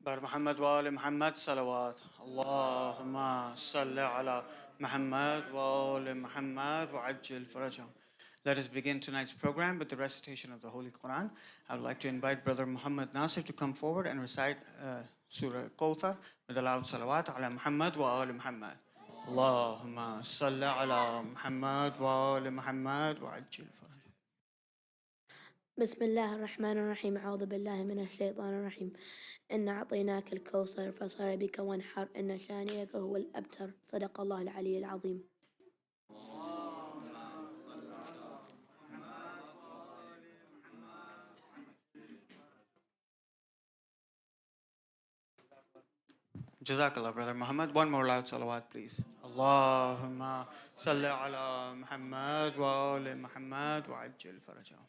بر محمد وآل محمد صلوات اللهم صل على محمد وآل محمد وعجل فرجهم. Let us begin tonight's program with the recitation of the Holy Quran. I would like to invite Brother Muhammad Nasir to come forward and recite Surah Kawthar with a loud salawat ala Muhammad wa ali Muhammad. Allahumma salli ala Muhammad wa ali Muhammad wa ajil faraj. بسم الله الرحمن الرحيم. أعوذ بالله من الشيطان الرجيم. إنا أعطيناك الكوثر فصل بك وانحر إن شانئك هو الأبتر. صدق الله العلي العظيم. Jazakallah, Brother Muhammad. One more loud salawat, please. Allahumma salli ala Muhammad wa ali Muhammad wa ajil farajahum.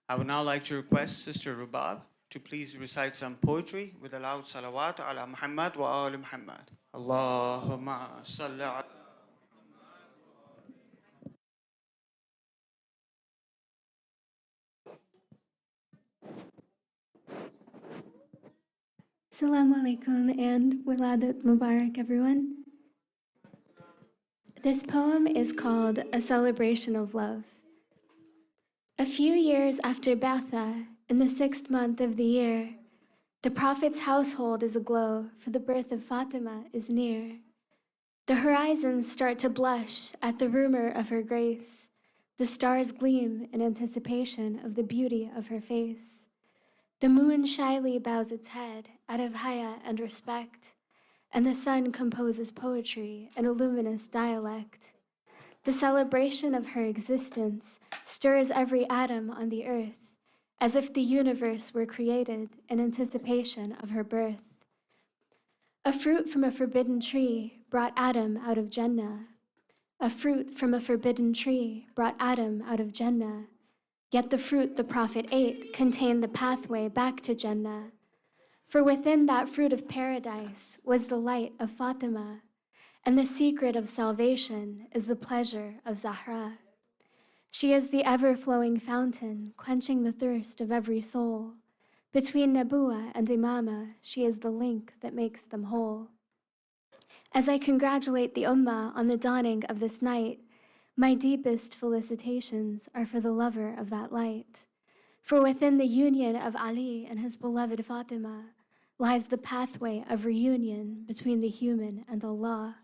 I would now like to request Sister Rubab to please recite some poetry with a loud salawat ala Muhammad wa ali Muhammad. Allahumma salli ala. Assalamu alaikum and Wiladat Mubarak, everyone. This poem is called A Celebration of Love. A few years after Ba'tha, in the 6th month of the year, the Prophet's household is aglow, for the birth of Fatimah is near. The horizons start to blush at the rumor of her grace. The stars gleam in anticipation of the beauty of her face. The moon shyly bows its head out of haya and respect, and the sun composes poetry in a luminous dialect. The celebration of her existence stirs every atom on the earth, as if the universe were created in anticipation of her birth. A fruit from a forbidden tree brought Adam out of Jannah. A fruit from a forbidden tree brought Adam out of Jannah. Yet the fruit the Prophet ate contained the pathway back to Jannah. For within that fruit of paradise was the light of Fatimah, and the secret of salvation is the pleasure of Zahra. She is the ever-flowing fountain, quenching the thirst of every soul. Between Nabuwa and Imama, she is the link that makes them whole. As I congratulate the Ummah on the dawning of this night, my deepest felicitations are for the lover of that light. For within the union of Ali and his beloved Fatima lies the pathway of reunion between the human and Allah.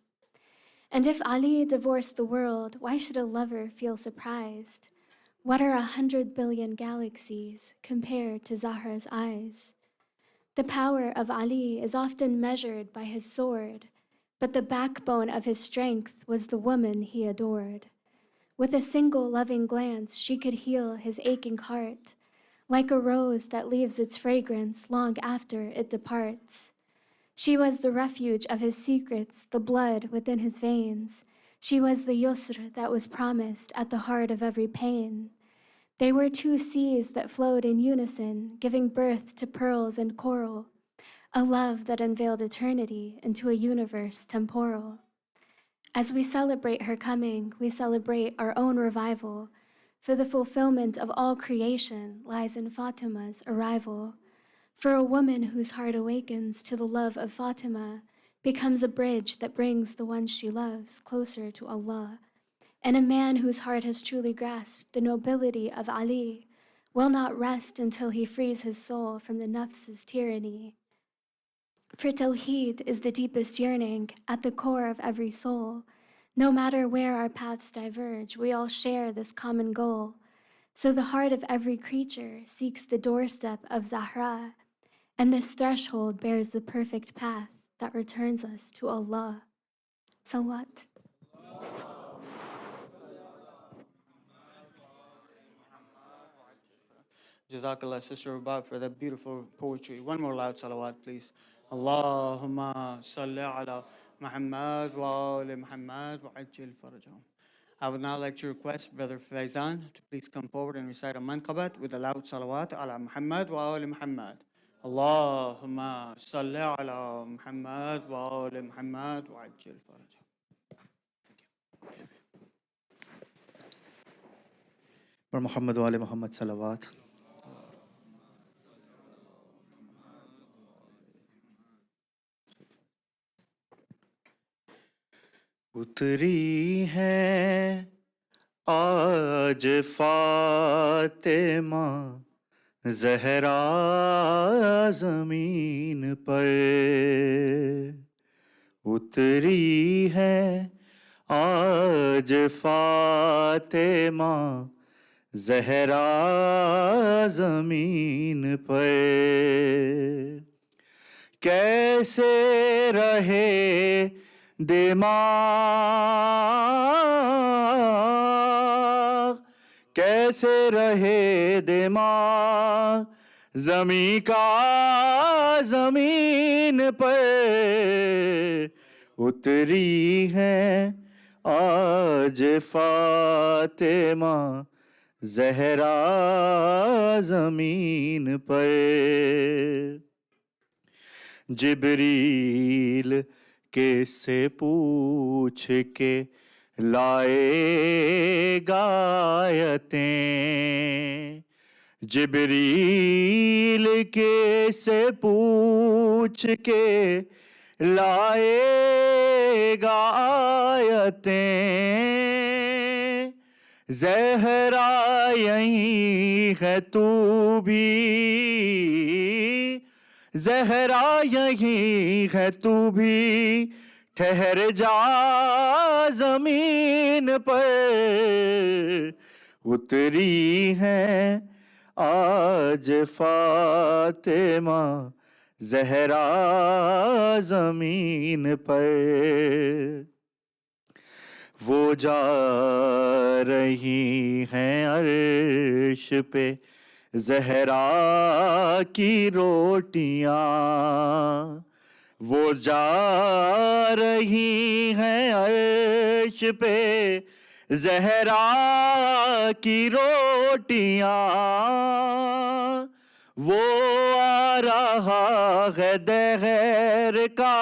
And if Ali divorced the world, why should a lover feel surprised? What are 100 billion galaxies compared to Zahra's eyes? The power of Ali is often measured by his sword, but the backbone of his strength was the woman he adored. With a single loving glance, she could heal his aching heart, like a rose that leaves its fragrance long after it departs. She was the refuge of his secrets, the blood within his veins. She was the yusr that was promised at the heart of every pain. They were two seas that flowed in unison, giving birth to pearls and coral, a love that unveiled eternity into a universe temporal. As we celebrate her coming, we celebrate our own revival, for the fulfillment of all creation lies in Fatima's arrival. For a woman whose heart awakens to the love of Fatima becomes a bridge that brings the one she loves closer to Allah. And a man whose heart has truly grasped the nobility of Ali will not rest until he frees his soul from the nafs's tyranny. For Tawheed is the deepest yearning at the core of every soul. No matter where our paths diverge, we all share this common goal. So the heart of every creature seeks the doorstep of Zahra, and this threshold bears the perfect path that returns us to Allah. Salawat. Jazakallah, Sister Rubab, for that beautiful poetry. One more loud salawat, please. Allahumma salli ala Muhammad wa ali Muhammad wa ajil farajahum. I would now like to request Brother Faizan to please come forward and recite a manqabat with a loud salawat ala Muhammad wa ali Muhammad. Allahumma salli ala Muhammad wa ali Muhammad wa ajil farajahum. For Muhammad wa ali Muhammad salawat. اتری ہے آج فاطمہ زہرا زمین پر، اتری ہے آج فاطمہ زہرا زمین پر، کیسے رہے دماغ، کیسے رہے دماغ زمیں کا زمین پر، اتری ہے آج فاطمہ زہرا زمین پر، جبریل کے سے پوچھ کے لائے گایتیں، جبریل کے سے پوچھ کے لائے گایتیں، زہرا یہیں ہے تو بھی، زہرا یہیں ہے تو بھی، ٹھہر جا زمین پر، اتری ہے آج فاطمہ زہرا زمین پر، وہ جا رہی ہیں عرش پہ زہرا کی روٹیاں، وہ جا رہی ہیں عرش پہ زہرا کی روٹیاں، وہ آ رہا ہے دہر کا،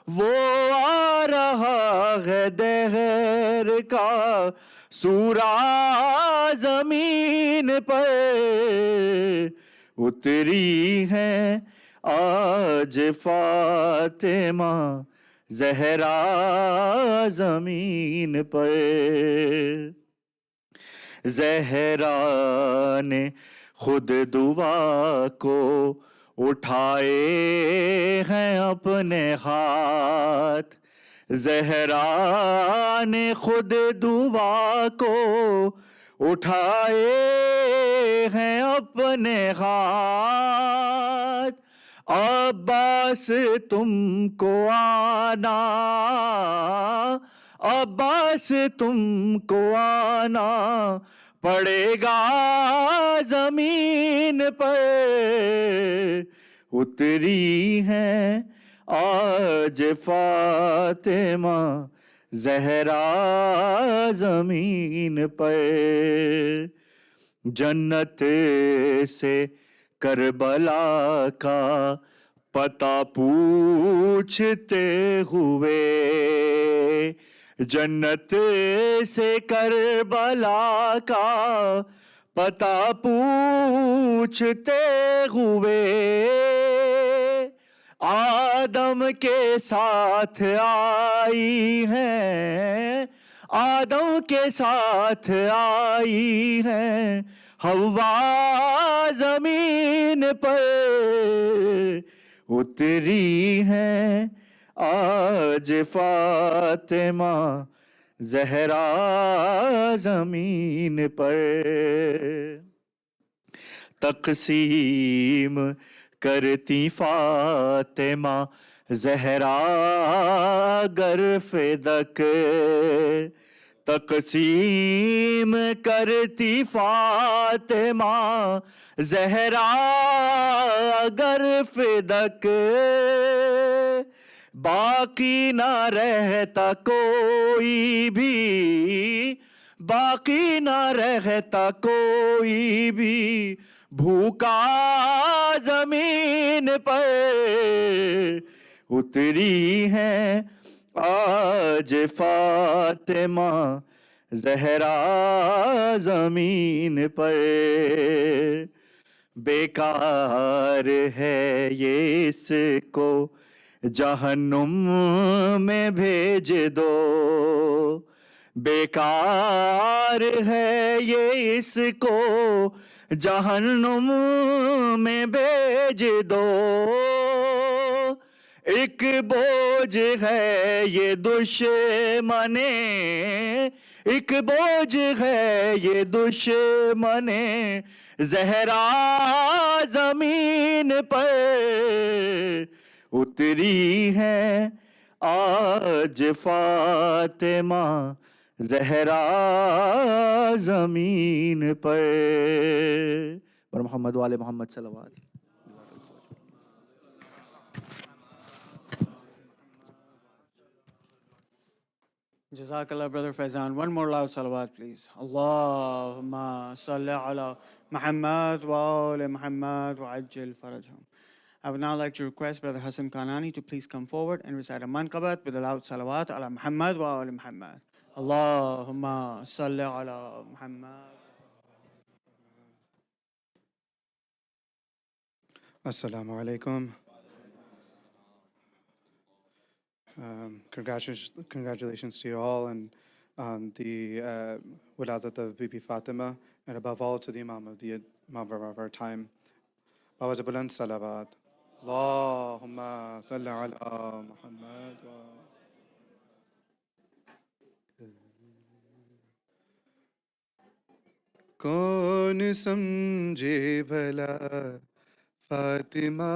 وہ آ رہا ہے دہر کا سورہ زمین پر، اتری ہے آج فاطمہ زہرا زمین پر، زہرا نے خود دعا کو اٹھائے ہیں اپنے ہاتھ، زہرا نے خود دعا کو اٹھائے ہیں اپنے ہاتھ، عباس تم کو آنا، عباس تم کو آنا پڑے گا زمین پر، اتری ہے آج فاطمہ زہرا زمین پر، جنت سے کربلا کا پتہ پوچھتے ہوئے، جنت سے کربلا کا پتہ پوچھتے ہوئے، آدم کے ساتھ آئی ہیں، آدم کے ساتھ آئی ہیں حوا زمین پر، اتری ہیں آج فاطمہ زہرا زمین پر، تقسیم کرتی فاطمہ زہرا گر فدک، تقسیم کرتی فاطمہ زہرا گر فدک، باقی نہ رہتا کوئی بھی، باقی نہ رہتا کوئی بھی بھوکا زمین پر، اتری ہے آج فاطمہ زہرا زمین پر، بیکار ہے یہ اس کو جہنم میں بھیج دو. بیکار ہے یہ اس کو جہنم میں بھیج دو. ایک بوجھ ہے یہ دشمن، ایک بوجھ ہے یہ دشمن زہرا زمین پر اتری ہے آج فاطمہ زہرا زمین پر. اور محمد وآل محمد صلوات. Jazakallah, Brother Faizan. One more loud salawat, please. Allahumma salli ala Muhammad wa ali Muhammad wa ajil farajhum. I would now like to request Brother Hassan Kanani to please come forward and recite a manqabat with a loud salawat ala Muhammad wa ali Muhammad. Allahumma salli ala Muhammad. Assalamu alaikum. Congratulations to you all and on the wiladat of Bibi Fatima, and above all to the Imam of our time. Bawaja Buland Salawat. Allahumma salli ala Muhammad wa کون سمجھے بھلا فاطمہ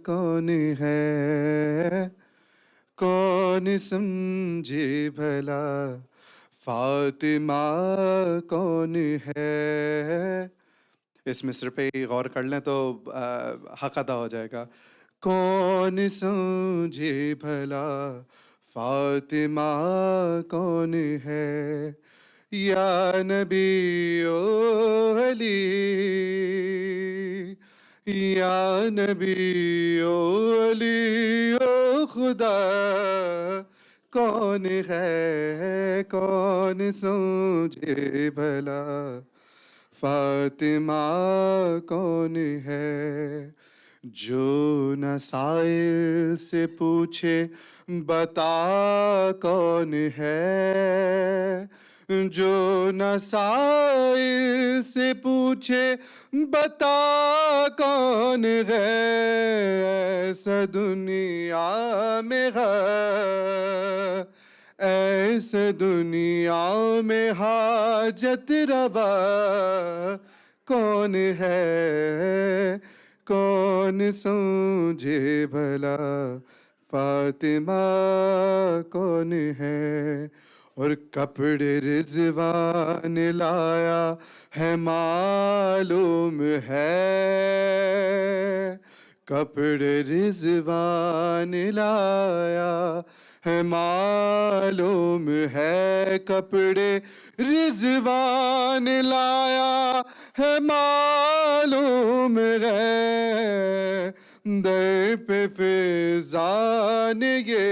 کون ہے، کون سمجھے بھلا فاطمہ کون ہے. اس مصر پہ غور کر لیں تو حق ادا ہو جائے گا. کون سمجھے بھلا فاطمہ کون ہے، یا نبی او علی، یا نبی او علی او خدا کون ہے، کون سمجھے بھلا فاطمہ کون ہے. جو نہ سائل سے پوچھے بتا کون ہے، جو نہ سائل سے پوچھے بتا کون ہے، ایسا دنیا میں ہے، ایسے دنیا میں حاجت روا کون ہے، کون سمجھے بھلا فاطمہ کون ہے. اور کپڑے رضوان لایا ہے معلوم ہے، کپڑے رضوان لایا ہے معلوم ہے، کپڑے رضوان لایا ہے معلوم ہے. در پہ فیضان یہ،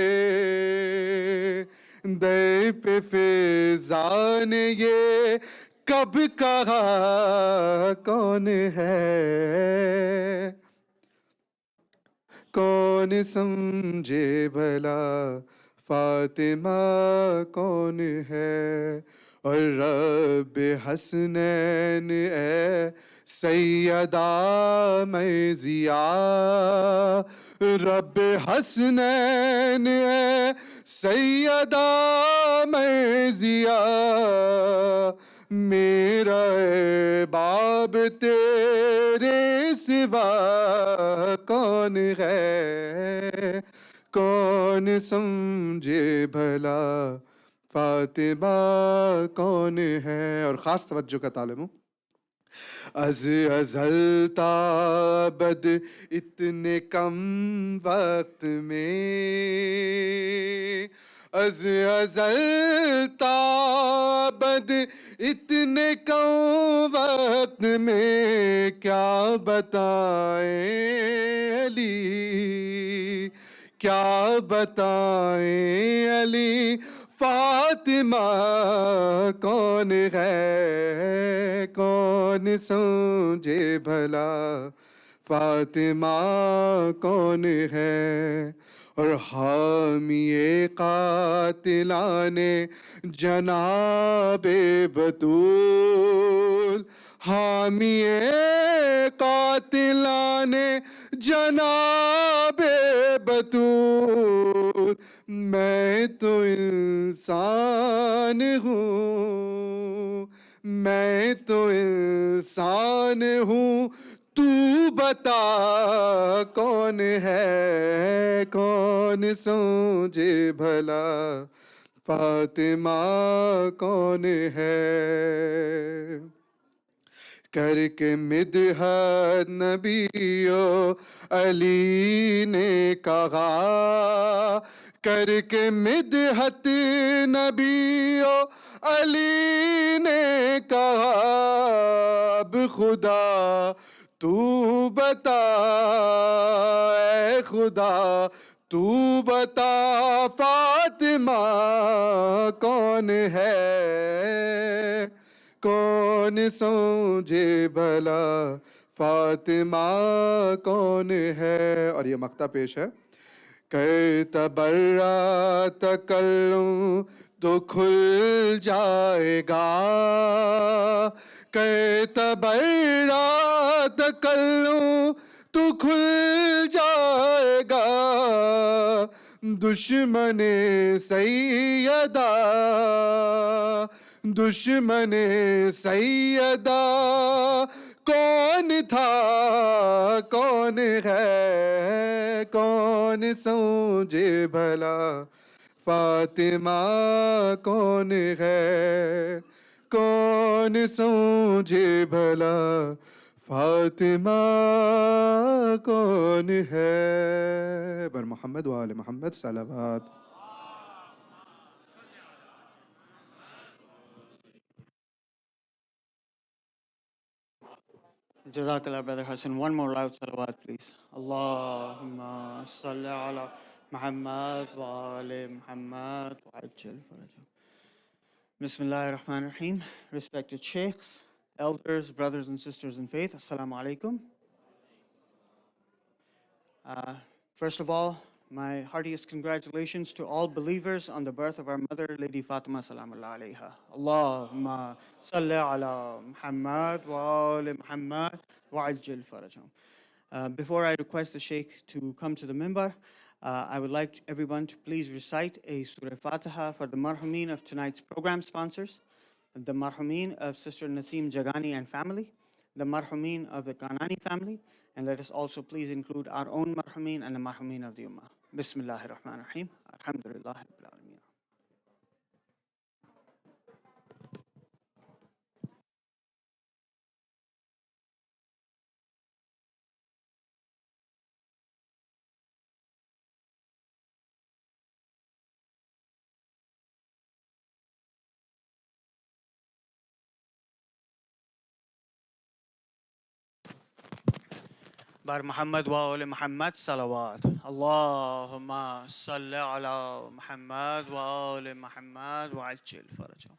در پہ فیضان یہ کب کہا کون ہے، کون سمجھے بھلا فاطمہ کون ہے. اور رب حسنین اے سیدہ مرضیہ، رب حسنین اے سیدہ مرضیہ، میرا باب تیرے سوا کون ہے، کون سمجھے بھلا فاطمہ کون ہے. اور خاص توجہ کا طالب ہوں. از ازل تا ابد اتنے کم وقت میں، از ازل تا ابد اتنے کم وقت میں کیا بتائیں علی، کیا بتائیں علی فاطمہ کون ہے، کون سمجھے بھلا فاطمہ کون ہے اور حامی قاتلان جناب بطول، حامی قاتلان جناب بطول، میں تو انسان ہوں، میں تو انسان ہوں، تو بتا کون ہے، کون سمجھے بھلا فاطمہ کون ہے؟ کر کے مدحت نبیو علی نے کہا، کر کے مدحت نبیو علی نے کہا، اب خدا تو بتا، اے خدا تو بتا فاطمہ کون ہے، کون سمجھے بھلا فاطمہ کون ہے؟ اور یہ مقطع پیش ہے کہ تبرا تکلم تو کھل جائے گا، کہ تبرا تکلم تو کھل جائے گا، دشمن سیدہ، دشمن سیدہ کون تھا کون ہے، کون سمجھے بھلا فاطمہ کون ہے، کون سمجھے بھلا فاطمہ کون ہے؟ بر محمد و آل محمد صلوات. Jazakallah, Brother Hassan. One more loud salawat, please. Allahumma salli ala Muhammad wa ali Muhammad wa ajil farajah. Bismillahir Rahmanir Rahim. Respected sheikhs, elders, brothers and sisters in faith, Assalamu alaikum. First of all, my heartiest congratulations to all believers on the birth of our mother, Lady Fatimah Salamullah alayha. Allahumma salli ala Muhammad wa ali Muhammad wa ajil farajahum. Before I request the Sheikh to come to the mimbar, I would like everyone to please recite a Surah Fatiha for the marhumeen of tonight's program sponsors, the marhumeen of Sister Naseem Jagani and family, the marhumeen of the Kanani family, and let us also please include our own marhumeen and the marhumeen of the Ummah. Bismillahir Rahmanir Rahim. Alhamdulillah Rabbil Alameen. Bar Muhammad wa ali Muhammad salawat. Allahumma salli ala Muhammad wa ali Muhammad wa ajil farajahum.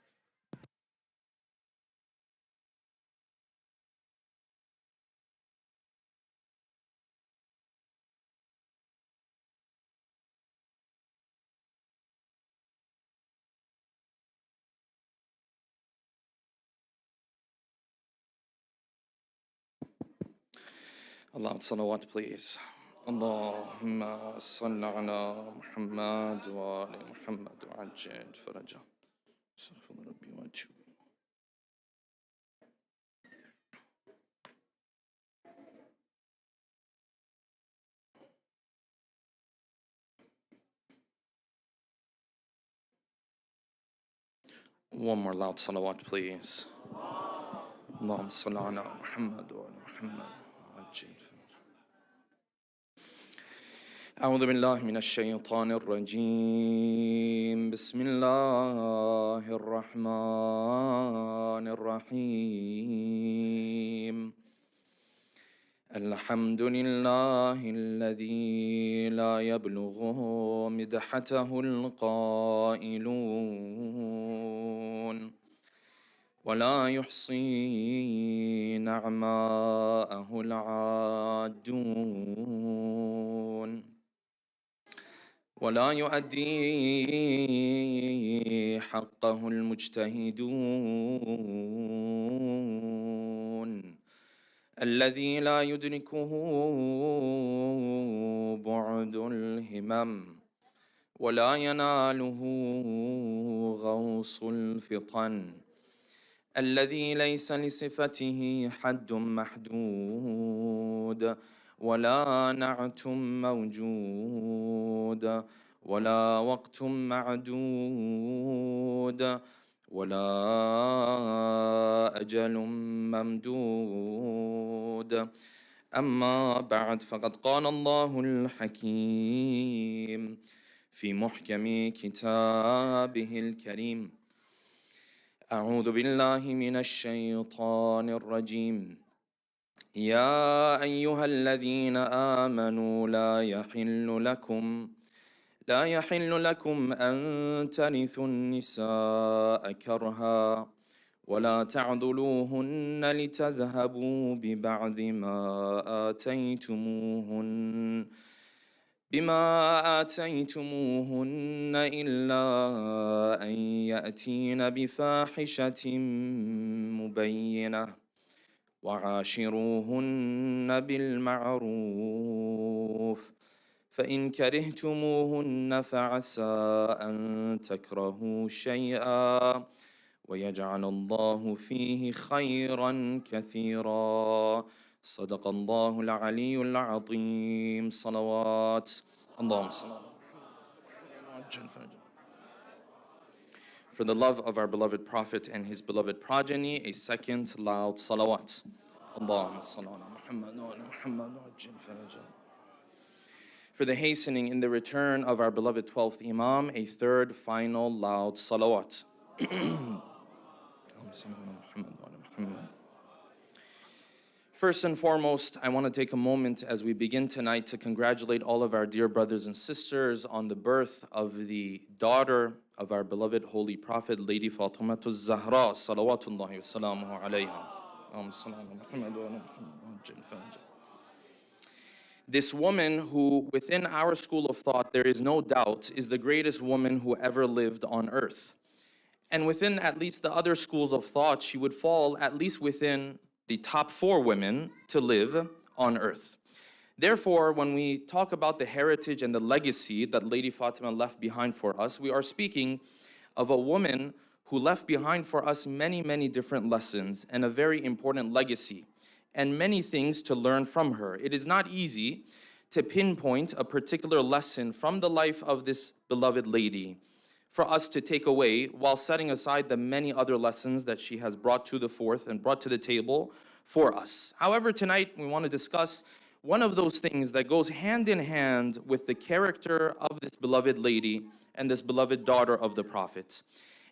Allah salawat, please. Allahumma salli ala Muhammad wa ali Muhammad wa ajil farajah. Astaghfirullah Rabbi wa atubu. One more loud salawat, please. Allahumma salli ala Muhammad wa ali Muhammad wa ajil farajah. أعوذ بالله من الشيطان الرجيم. بسم الله الرحمن الرحيم. الحمد لله الذي لا يبلغ مدحته القائلون ولا يحصي نعماءه العاد ولا يؤدي حقه المجتهدون الذي لا يدركه بعد الهمم ولا يناله غوص الفطن الذي ليس لصفته حد محدود ولا نعت موجود ولا وقت معدود ولا أجل ممدود أما بعد فقد قال الله الحكيم في محكم كتابه الكريم أعوذ بالله من الشيطان الرجيم يا أيها الذين آمنوا لا يحل لكم أن ترثوا النساء كرها ولا تعضلوهن لتذهبوا ببعض ما آتيتموهن إلا أن يأتين بفاحشة مبينة وعاشروهن بالمعروف فإن كرهتموهن فعسى أن تكرهوا شيئا ويجعل الله فيه خيرا كثيرا صدق الله العلي العظيم صلوات اللهم صل على محمد. For the love of our beloved Prophet and his beloved progeny, a second loud salawat. Allahumma salli ala Muhammad wa ala Muhammad wa ajil faraja. For the hastening in the return of our beloved 12th Imam, a third final loud salawat. First and foremost, I want to take a moment as we begin tonight to congratulate all of our dear brothers and sisters on the birth of the daughter of our beloved Holy Prophet, Lady Fatimah az-Zahra, salawatullahi wa salamuhu alayha. This woman who, within our school of thought, there is no doubt, is the greatest woman who ever lived on earth. And within at least the other schools of thought, she would fall at least within the top 4 women to live on earth. Therefore, when we talk about the heritage and the legacy that Lady Fatima left behind for us, we are speaking of a woman who left behind for us many, many different lessons and a very important legacy and many things to learn from her. It is not easy to pinpoint a particular lesson from the life of this beloved lady for us to take away while setting aside the many other lessons that she has brought to the forth and brought to the table for us. However, tonight we want to discuss one of those things that goes hand in hand with the character of this beloved lady and this beloved daughter of the Prophet.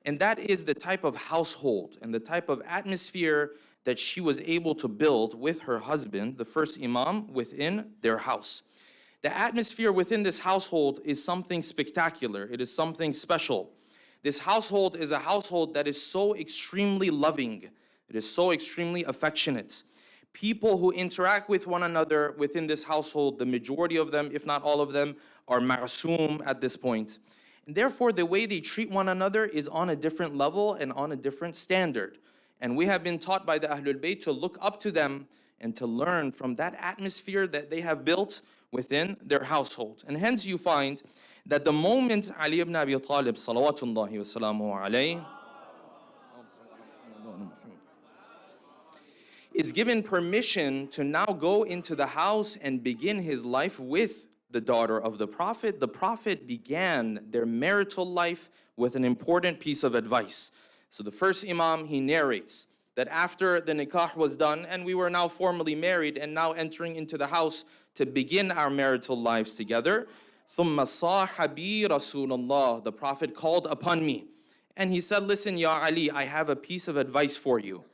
And that is the type of household and the type of atmosphere that she was able to build with her husband, the first Imam, within their house. The atmosphere within this household is something spectacular. It is something special. This household is a household that is so extremely loving. It is so extremely affectionate. People who interact with one another within this household, the majority of them, if not all of them, are ma'soom at this point. And therefore, the way they treat one another is on a different level and on a different standard. And we have been taught by the Ahlul Bayt to look up to them and to learn from that atmosphere that they have built within their household. And hence you find that the moment Ali ibn Abi Talib, salawatullahi wa salamu alayhi, is given permission to now go into the house and begin his life with the daughter of the Prophet began their marital life with an important piece of advice. So the first Imam, he narrates that after the nikah was done and we were now formally married and now entering into the house to begin our marital lives together, ثُمَّ صَاحَ بِي رَسُولُ اللَّهِ, the Prophet called upon me and he said, listen, Ya Ali, I have a piece of advice for you.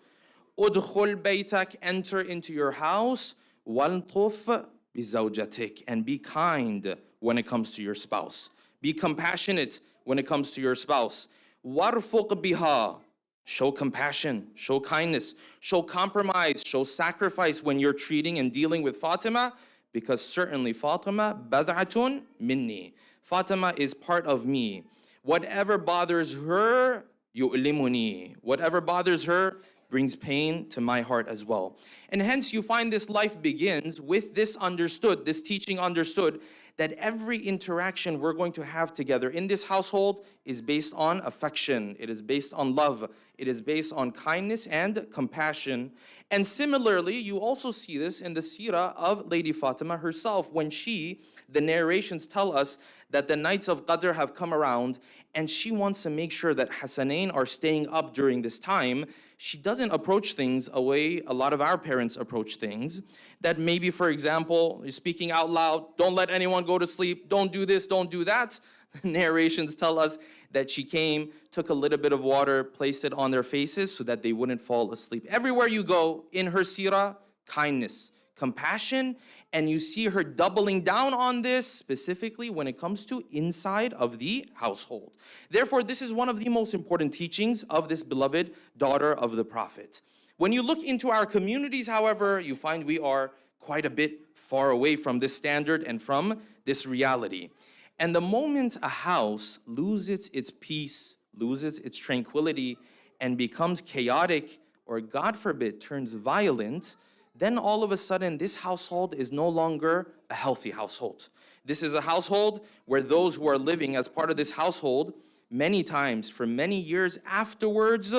Udkhul baytak, enter into your house, waltuf bizawjatik, and be kind when it comes to your spouse. Be compassionate when it comes to your spouse. Warfuq biha, show compassion, show kindness, show compromise, show sacrifice when you're treating and dealing with Fatima, because certainly Fatima bad'atun minni. Fatima is part of me. Whatever bothers her, yu'limuni. Whatever bothers her brings pain to my heart as well. And hence you find this life begins with this understood, this teaching understood, that every interaction we're going to have together in this household is based on affection, it is based on love, it is based on kindness and compassion. And similarly, you also see this in the seerah of Lady Fatima herself, when the narrations tell us that the nights of Qadr have come around and she wants to make sure that Hassanain are staying up during this time. She doesn't approach things a way a lot of our parents approach things. That maybe, for example, you're speaking out loud, don't let anyone go to sleep, don't do this, don't do that. The narrations tell us that she came, took a little bit of water, placed it on their faces so that they wouldn't fall asleep. Everywhere you go in her seerah, kindness, compassion, and you see her doubling down on this specifically when it comes to inside of the household. Therefore, this is one of the most important teachings of this beloved daughter of the Prophet. When you look into our communities, however, you find we are quite a bit far away from this standard and from this reality. And the moment a house loses its peace, loses its tranquility, and becomes chaotic, or God forbid, turns violent, then all of a sudden this household is no longer a healthy household. This is a household where those who are living as part of this household, many times for many years afterwards,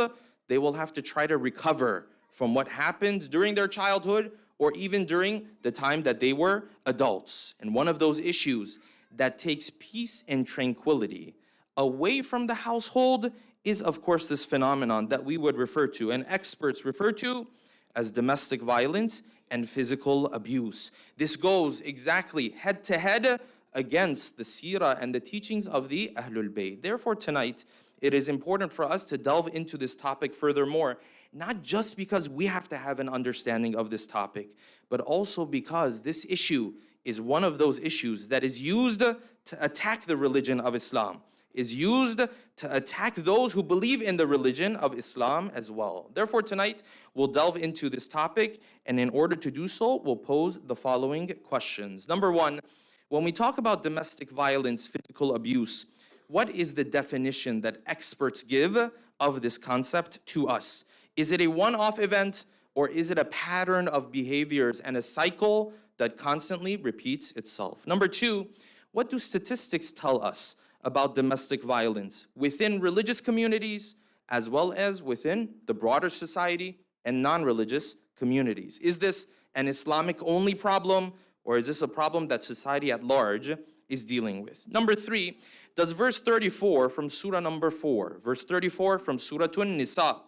they will have to try to recover from what happened during their childhood or even during the time that they were adults. And one of those issues that takes peace and tranquility away from the household is, of course, this phenomenon that we would refer to and experts refer to as domestic violence and physical abuse. This goes exactly head to head against the seerah and the teachings of the Ahlul Bayt. Therefore, tonight, it is important for us to delve into this topic furthermore, not just because we have to have an understanding of this topic, but also because this issue is one of those issues that is used to attack the religion of Islam, is used to attack those who believe in the religion of Islam as well. Therefore, tonight, we'll delve into this topic, and in order to do so, we'll pose the following questions. Number one, when we talk about domestic violence, physical abuse, what is the definition that experts give of this concept to us? Is it a one-off event, or is it a pattern of behaviors and a cycle that constantly repeats itself? Number two, what do statistics tell us about domestic violence within religious communities as well as within the broader society and non-religious communities? Is this an Islamic-only problem, or is this a problem that society at large is dealing with? Number three, does verse 34 from Surah number 4, verse 34 from Surah An-Nisa,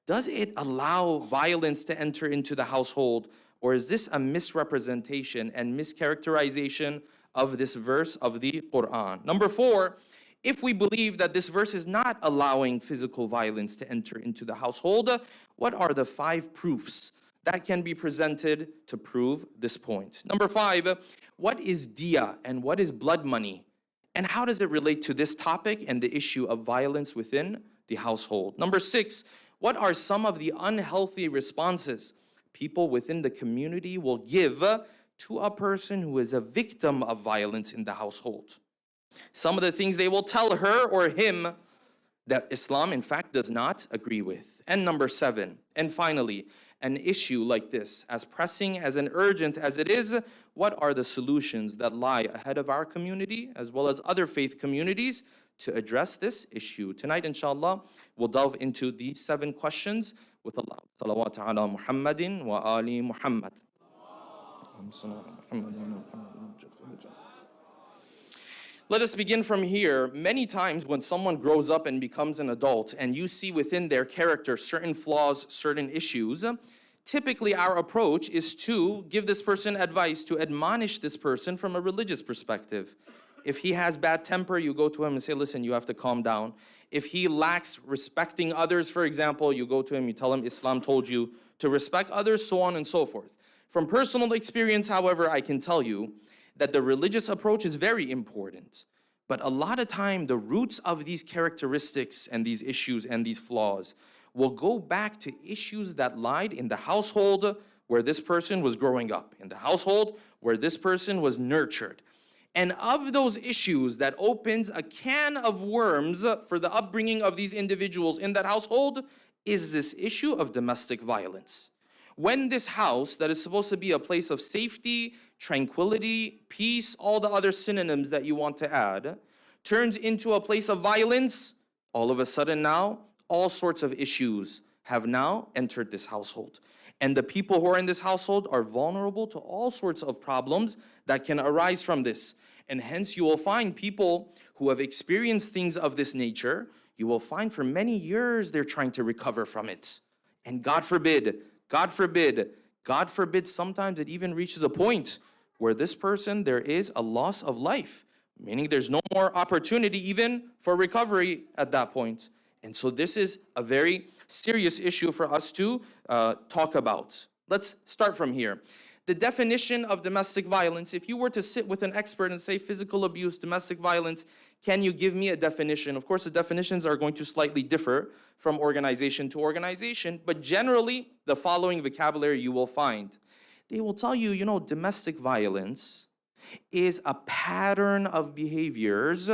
does it allow violence to enter into the household, or is this a misrepresentation and mischaracterization of this verse of the Quran? Number four, if we believe that this verse is not allowing physical violence to enter into the household, what are the 5 proofs that can be presented to prove this point? Number 5, what is diya and what is blood money? And how does it relate to this topic and the issue of violence within the household? Number 6, what are some of the unhealthy responses people within the community will give to a person who is a victim of violence in the household? Some of the things they will tell her or him that Islam, in fact, does not agree with. And number 7, and finally, an issue like this, as pressing, as an urgent as it is, what are the solutions that lie ahead of our community as well as other faith communities to address this issue? Tonight, inshallah, we'll delve into these 7 questions with Allah. Salawat ala Muhammadin wa ali Muhammad. Let us begin from here. Many times when someone grows up and becomes an adult and you see within their character certain flaws, certain issues, typically our approach is to give this person advice, to admonish this person from a religious perspective. If he has bad temper, you go to him and say, listen, you have to calm down. If he lacks respecting others, for example, you go to him, you tell him Islam told you to respect others, so on and so forth. From personal experience, however, I can tell you that the religious approach is very important. But a lot of time, the roots of these characteristics and these issues and these flaws will go back to issues that lied in the household where this person was growing up, in the household where this person was nurtured. And of those issues that opens a can of worms for the upbringing of these individuals in that household is this issue of domestic violence. When this house that is supposed to be a place of safety, tranquility, peace, all the other synonyms that you want to add, turns into a place of violence, all of a sudden now, all sorts of issues have now entered this household. And the people who are in this household are vulnerable to all sorts of problems that can arise from this. And hence you will find people who have experienced things of this nature, you will find for many years they're trying to recover from it. And God forbid, sometimes it even reaches a point where this person, there is a loss of life, meaning there's no more opportunity even for recovery at that point. And so this is a very serious issue for us to talk about. Let's start from here. The definition of domestic violence, if you were to sit with an expert and say physical abuse, domestic violence, can you give me a definition? Of course, the definitions are going to slightly differ from organization to organization, but generally, the following vocabulary you will find. They will tell you, domestic violence is a pattern of behaviors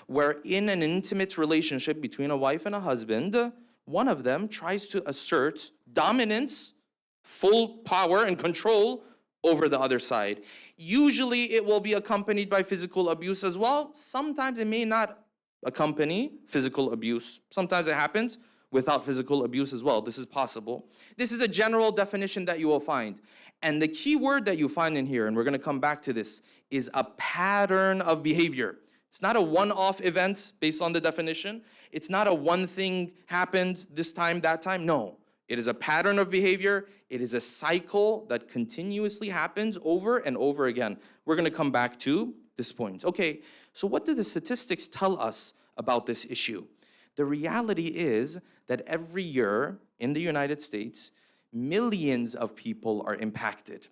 where in an intimate relationship between a wife and a husband, one of them tries to assert dominance, full power and control over the other side. Usually it will be accompanied by physical abuse as well. Sometimes it may not accompany physical abuse. Sometimes it happens without physical abuse as well. This is possible. This is a general definition that you will find. And the key word that you find in here, and we're going to come back to this, is a pattern of behavior. It's not a one-off event based on the definition. It's not a one thing happened this time, that time. No. It is a pattern of behavior. It is a cycle that continuously happens over and over again. We're going to come back to this point. Okay, so what do the statistics tell us about this issue? The reality is that every year in the United States, millions of people are impacted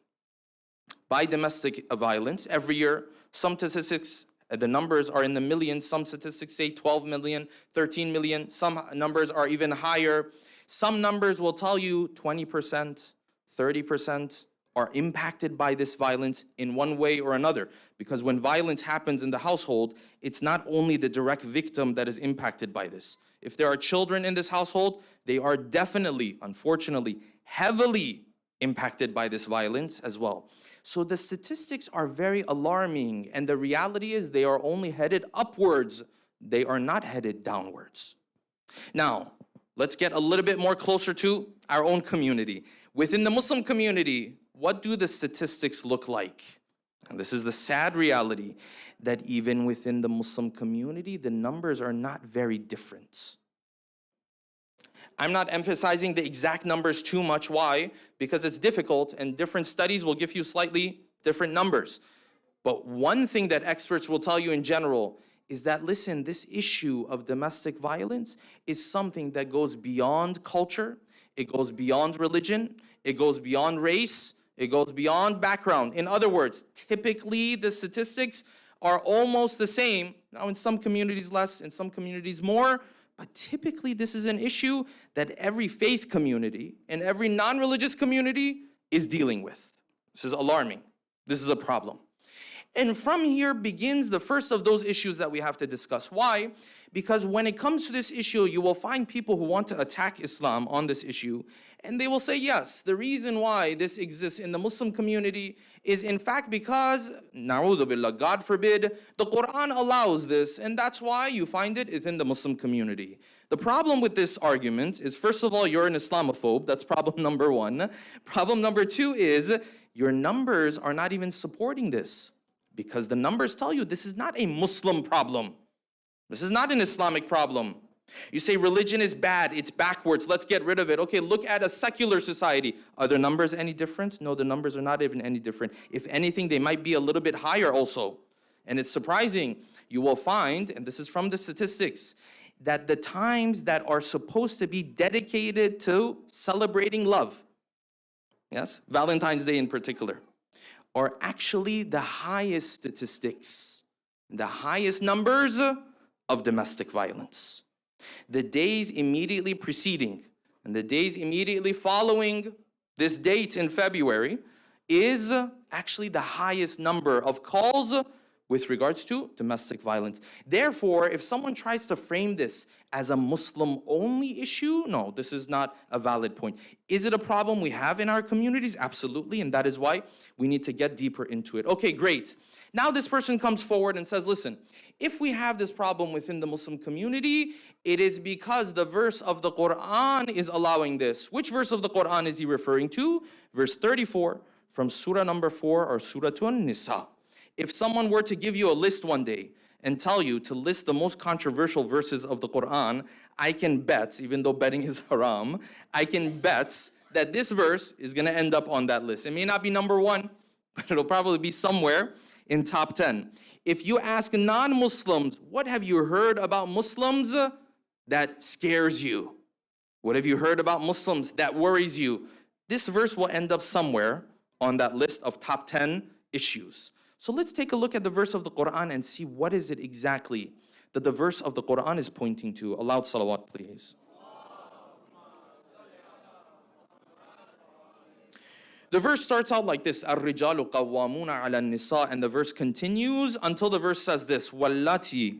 by domestic violence. Every year, some statistics, the numbers are in the millions. Some statistics say 12 million, 13 million. Some numbers are even higher. Some numbers will tell you 20%, 30% are impacted by this violence in one way or another. Because when violence happens in the household, it's not only the direct victim that is impacted by this. If there are children in this household, they are definitely, unfortunately, heavily impacted by this violence as well. So the statistics are very alarming, and the reality is they are only headed upwards. They are not headed downwards. Now, let's get a little bit more closer to our own community. Within the Muslim community, what do the statistics look like? And this is the sad reality, that even within the Muslim community, the numbers are not very different. I'm not emphasizing the exact numbers too much. Why? Because it's difficult, and different studies will give you slightly different numbers. But one thing that experts will tell you in general is that, listen, this issue of domestic violence is something that goes beyond culture, it goes beyond religion, it goes beyond race, it goes beyond background. In other words, typically the statistics are almost the same. Now, in some communities less, in some communities more, but typically this is an issue that every faith community and every non-religious community is dealing with. This is alarming. This is a problem. And from here begins the first of those issues that we have to discuss. Why? Because when it comes to this issue, you will find people who want to attack Islam on this issue. And they will say, yes, the reason why this exists in the Muslim community is in fact because, na'udhu billah, God forbid, the Quran allows this, and that's why you find it within the Muslim community. The problem with this argument is, first of all, you're an Islamophobe. That's problem number one. Problem number two is your numbers are not even supporting this. Because the numbers tell you this is not a Muslim problem. This is not an Islamic problem. You say religion is bad, it's backwards, let's get rid of it. Okay, look at a secular society. Are the numbers any different? No, the numbers are not even any different. If anything, they might be a little bit higher also. And it's surprising. You will find, and this is from the statistics, that the times that are supposed to be dedicated to celebrating love, yes, Valentine's Day in particular, are actually the highest statistics, the highest numbers of domestic violence. The days immediately preceding and the days immediately following this date in February, is actually the highest number of calls with regards to domestic violence. Therefore, if someone tries to frame this as a Muslim-only issue, no, this is not a valid point. Is it a problem we have in our communities? Absolutely, and that is why we need to get deeper into it. Okay, great. Now this person comes forward and says, listen, if we have this problem within the Muslim community, it is because the verse of the Quran is allowing this. Which verse of the Quran is he referring to? Verse 34 from Surah number 4 or Surah An-Nisa. If someone were to give you a list one day and tell you to list the most controversial verses of the Quran, I can bet, even though betting is haram, I can bet that this verse is going to end up on that list. It may not be number 1, but it'll probably be somewhere in top 10. If you ask non-Muslims, what have you heard about Muslims that scares you? What have you heard about Muslims that worries you? This verse will end up somewhere on that list of top 10 issues. So let's take a look at the verse of the Quran and see what is it exactly that the verse of the Quran is pointing to. A loud salawat, please. The verse starts out like this, الرِّجَالُ قَوَّامُونَ عَلَى النِّسَاءِ, and the verse continues until the verse says this, وَاللَّاتِي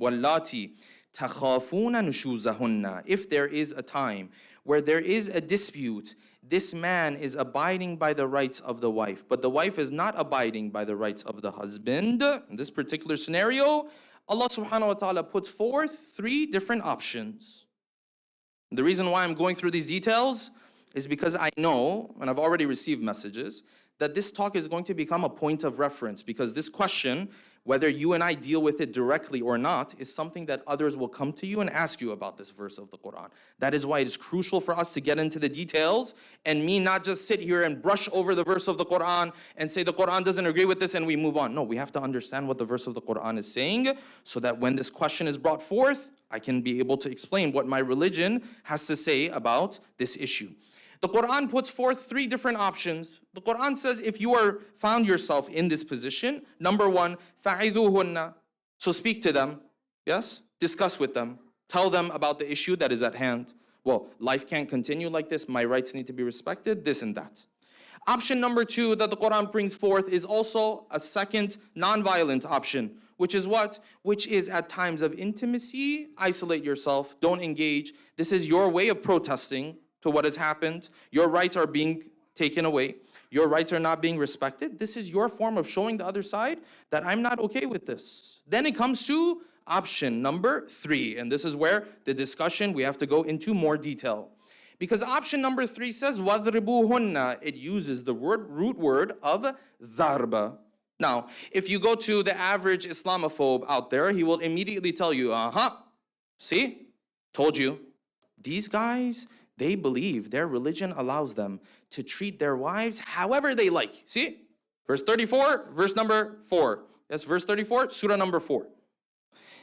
تَخَافُونَ نُشُوزَهُنَّ. If there is a time where there is a dispute, this man is abiding by the rights of the wife, but the wife is not abiding by the rights of the husband. In this particular scenario, Allah subhanahu wa ta'ala puts forth 3 different options. The reason why I'm going through these details is because I know, and I've already received messages, that this talk is going to become a point of reference, because this question, whether you and I deal with it directly or not, is something that others will come to you and ask you about this verse of the Quran. That is why it is crucial for us to get into the details and me not just sit here and brush over the verse of the Quran and say the Quran doesn't agree with this and we move on. No, we have to understand what the verse of the Quran is saying so that when this question is brought forth, I can be able to explain what my religion has to say about this issue. The Quran puts forth 3 different options. The Quran says if you are found yourself in this position, number 1, فَعِذُوهُنَّ. So speak to them, yes? Discuss with them. Tell them about the issue that is at hand. Well, life can't continue like this. My rights need to be respected, this and that. Option number 2 that the Quran brings forth is also a second non-violent option, which is what? Which is at times of intimacy, isolate yourself, don't engage. This is your way of protesting to what has happened. Your rights are being taken away. Your rights are not being respected. This is your form of showing the other side that I'm not okay with this. Then it comes to option number 3. And this is where the discussion, we have to go into more detail. Because option number 3 says, وَضْرِبُوهُنَّ. It uses the root word of dharba. Now, if you go to the average Islamophobe out there, he will immediately tell you, see, told you. These guys, they believe their religion allows them to treat their wives however they like. See? Verse 34, verse number 4. Yes, verse 34, surah number 4.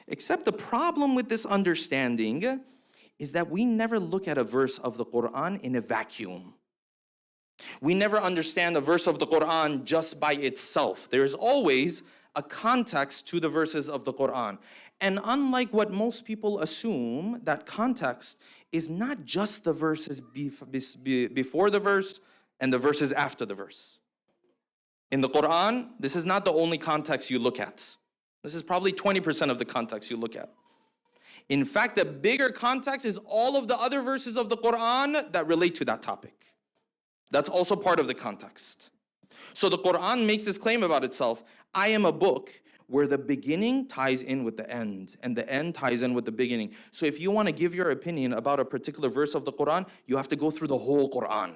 Except the problem with this understanding is that we never look at a verse of the Quran in a vacuum. We never understand a verse of the Quran just by itself. There is always a context to the verses of the Quran. And unlike what most people assume, that context is not just the verses before the verse and the verses after the verse. In the Quran, this is not the only context you look at. This is probably 20% of the context you look at. In fact, the bigger context is all of the other verses of the Quran that relate to that topic. That's also part of the context. So the Quran makes this claim about itself. I am a book where the beginning ties in with the end, and the end ties in with the beginning. So if you want to give your opinion about a particular verse of the Quran, you have to go through the whole Quran.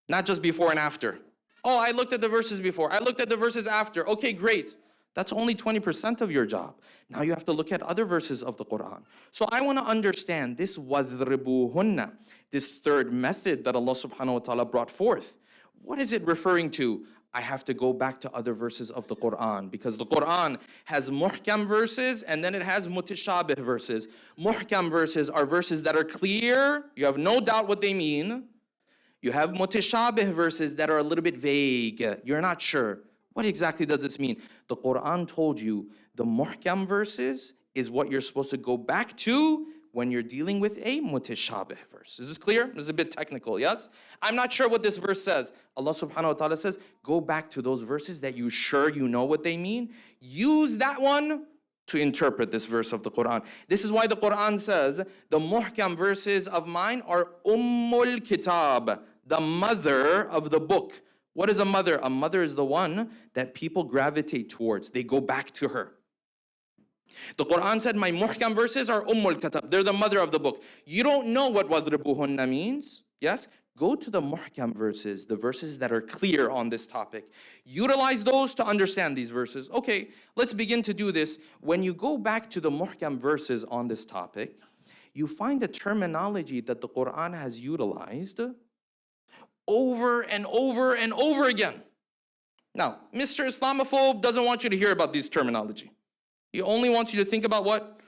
Not just before and after. Oh, I looked at the verses before. I looked at the verses after. Okay, great. That's only 20% of your job. Now you have to look at other verses of the Quran. So I want to understand this وَذْرِبُوهُنَّ, this third method that Allah subhanahu wa ta'ala brought forth. What is it referring to? I have to go back to other verses of the Quran, because the Quran has muhkam verses and then it has mutashabih verses. Muhkam verses are verses that are clear. You have no doubt what they mean. You have mutashabih verses that are a little bit vague. You're not sure. What exactly does this mean? The Quran told you the muhkam verses is what you're supposed to go back to when you're dealing with a mutashabih verse. Is this clear? This is a bit technical, yes? I'm not sure what this verse says. Allah subhanahu wa ta'ala says, go back to those verses that you sure you know what they mean. Use that one to interpret this verse of the Quran. This is why the Quran says, the muhkam verses of mine are Ummul Kitab, the mother of the book. What is a mother? A mother is the one that people gravitate towards. They go back to her. The Quran said, my muhkam verses are Ummul Kitab. They're the mother of the book. You don't know what wadribuhunna means, yes? Go to the muhkam verses, the verses that are clear on this topic. Utilize those to understand these verses. Okay, let's begin to do this. When you go back to the muhkam verses on this topic, you find a terminology that the Quran has utilized over and over and over again. Now, Mr. Islamophobe doesn't want you to hear about this terminology. He only wants you to think about what?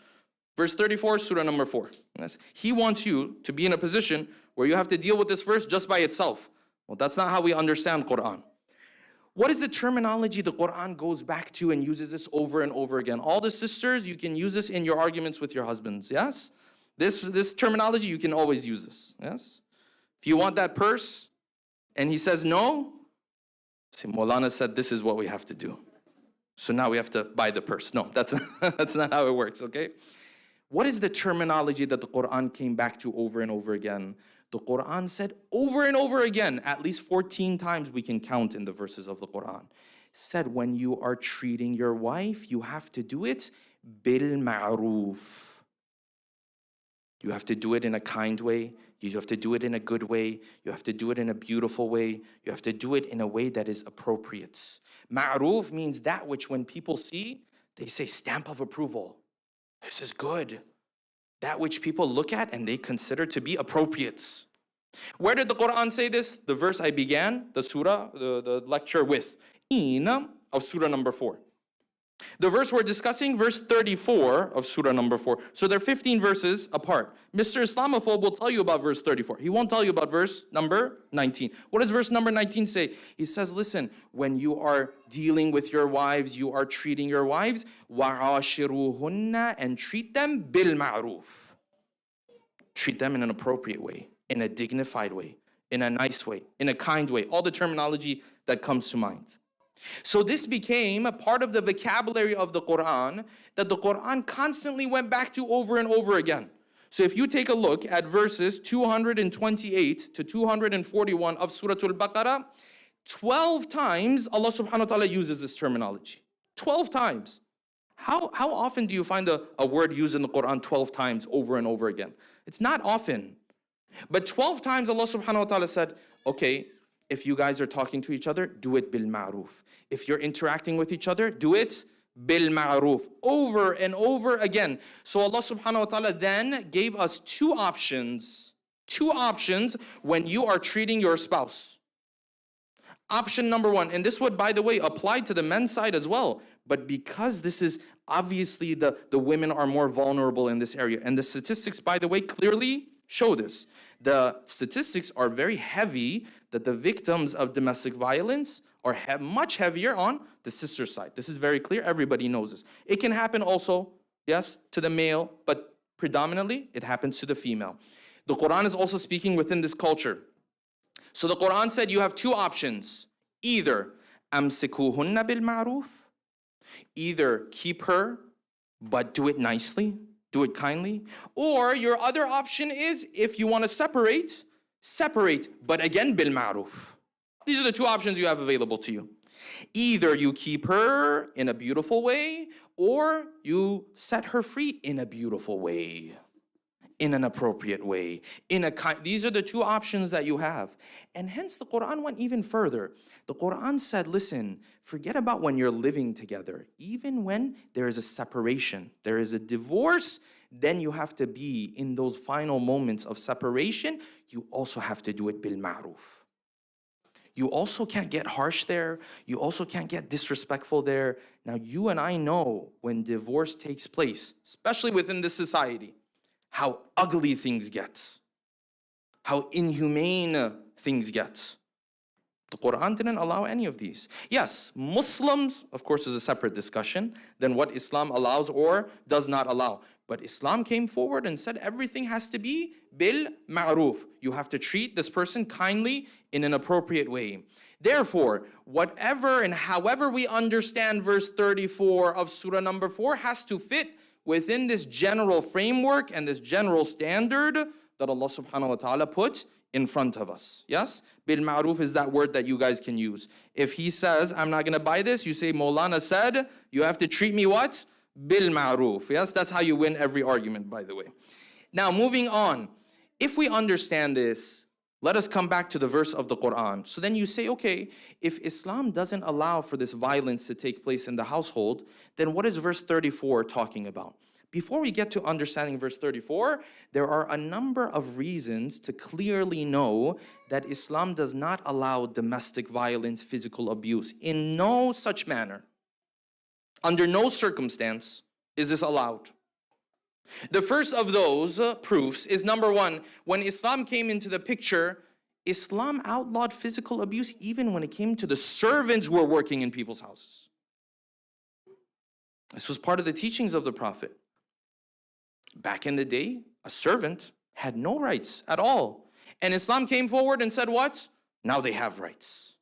Verse 34, surah number 4. Yes. He wants you to be in a position where you have to deal with this verse just by itself. Well, that's not how we understand Quran. What is the terminology the Quran goes back to and uses this over and over again? All the sisters, you can use this in your arguments with your husbands, yes? This terminology, you can always use this, yes? If you want that purse, and he says no, see, Maulana said this is what we have to do. So now we have to buy the purse. No, that's not how it works, okay? What is the terminology that the Quran came back to over and over again? The Quran said over and over again, at least 14 times we can count in the verses of the Quran, said when you are treating your wife, you have to do it bil ma'roof. You have to do it in a kind way. You have to do it in a good way. You have to do it in a beautiful way. You have to do it in a way that is appropriate. Ma'roof means that which when people see, they say stamp of approval. This is good. That which people look at and they consider to be appropriate. Where did the Quran say this? The verse I began the surah, the lecture with, of surah number 4. The verse we're discussing, verse 34 of surah number 4. So they're 15 verses apart. Mr. Islamophobe will tell you about verse 34. He won't tell you about verse number 19. What does verse number 19 say? He says, listen, when you are dealing with your wives, you are treating your wives, وَعَاشِرُوهُنَّ, and treat them bil ma'roof. Treat them in an appropriate way, in a dignified way, in a nice way, in a kind way. All the terminology that comes to mind. So this became a part of the vocabulary of the Quran that the Quran constantly went back to over and over again. So if you take a look at verses 228 to 241 of Surah Al-Baqarah, 12 times Allah subhanahu wa ta'ala uses this terminology. 12 times. How often do you find a word used in the Quran 12 times over and over again? It's not often. But 12 times Allah subhanahu wa ta'ala said, okay, if you guys are talking to each other, do it bil ma'roof. If you're interacting with each other, do it bil ma'roof. Over and over again. So Allah subhanahu wa ta'ala then gave us two options when you are treating your spouse. Option number 1, and this would, by the way, apply to the men's side as well. But because this is obviously the women are more vulnerable in this area. And the statistics, by the way, clearly show this. The statistics are very heavy that the victims of domestic violence are much heavier on the sister side. This is very clear. Everybody knows this. It can happen also, yes, to the male, but predominantly it happens to the female. The Quran is also speaking within this culture. So the Quran said you have two options. Either amsikuhunna bil ma'roof, either keep her, but do it nicely, do it kindly. Or your other option is, if you want to separate, but again bil ma'roof. These are the two options you have available to you. Either you keep her in a beautiful way, or you set her free in a beautiful way, in an appropriate way, these are the two options that you have. And hence the Quran went even further. The Quran said, listen, forget about when you're living together. Even when there is a separation, there is a divorce, then you have to be in those final moments of separation, you also have to do it bil ma'roof. You also can't get harsh there. You also can't get disrespectful there. Now, you and I know when divorce takes place, especially within this society, how ugly things get, how inhumane things get. The Quran didn't allow any of these. Yes, Muslims, of course, is a separate discussion than what Islam allows or does not allow. But Islam came forward and said everything has to be bil ma'ruf. You have to treat this person kindly in an appropriate way. Therefore, whatever and however we understand verse 34 of surah number 4 has to fit within this general framework and this general standard that Allah subhanahu wa ta'ala put in front of us. Yes? Bil ma'ruf is that word that you guys can use. If he says, I'm not going to buy this, you say, Maulana said, you have to treat me what? Bil ma'ruf. Yes? That's how you win every argument, by the way. Now, moving on. If we understand this, let us come back to the verse of the Quran. So then you say, okay, if Islam doesn't allow for this violence to take place in the household, then what is verse 34 talking about? Before we get to understanding verse 34, there are a number of reasons to clearly know that Islam does not allow domestic violence, physical abuse in no such manner. Under no circumstance is this allowed. The first of those proofs is number one, when Islam came into the picture, Islam outlawed physical abuse even when it came to the servants who were working in people's houses. This was part of the teachings of the Prophet. Back in the day, a servant had no rights at all. And Islam came forward and said what? Now they have rights.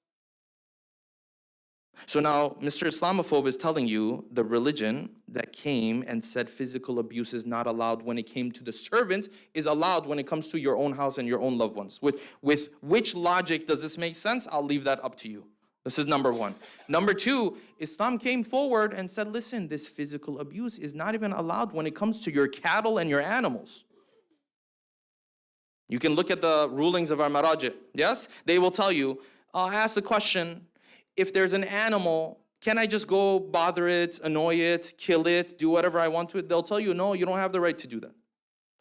So now Mr. Islamophobe is telling you the religion that came and said physical abuse is not allowed when it came to the servants is allowed when it comes to your own house and your own loved ones. With which logic does this make sense? I'll leave that up to you. This is number one. Number two, Islam came forward and said, listen, this physical abuse is not even allowed when it comes to your cattle and your animals. You can look at the rulings of our marajit. Yes? They will tell you, ask a question. If there's an animal, can I just go bother it, annoy it, kill it, do whatever I want to it? They'll tell you, no, you don't have the right to do that.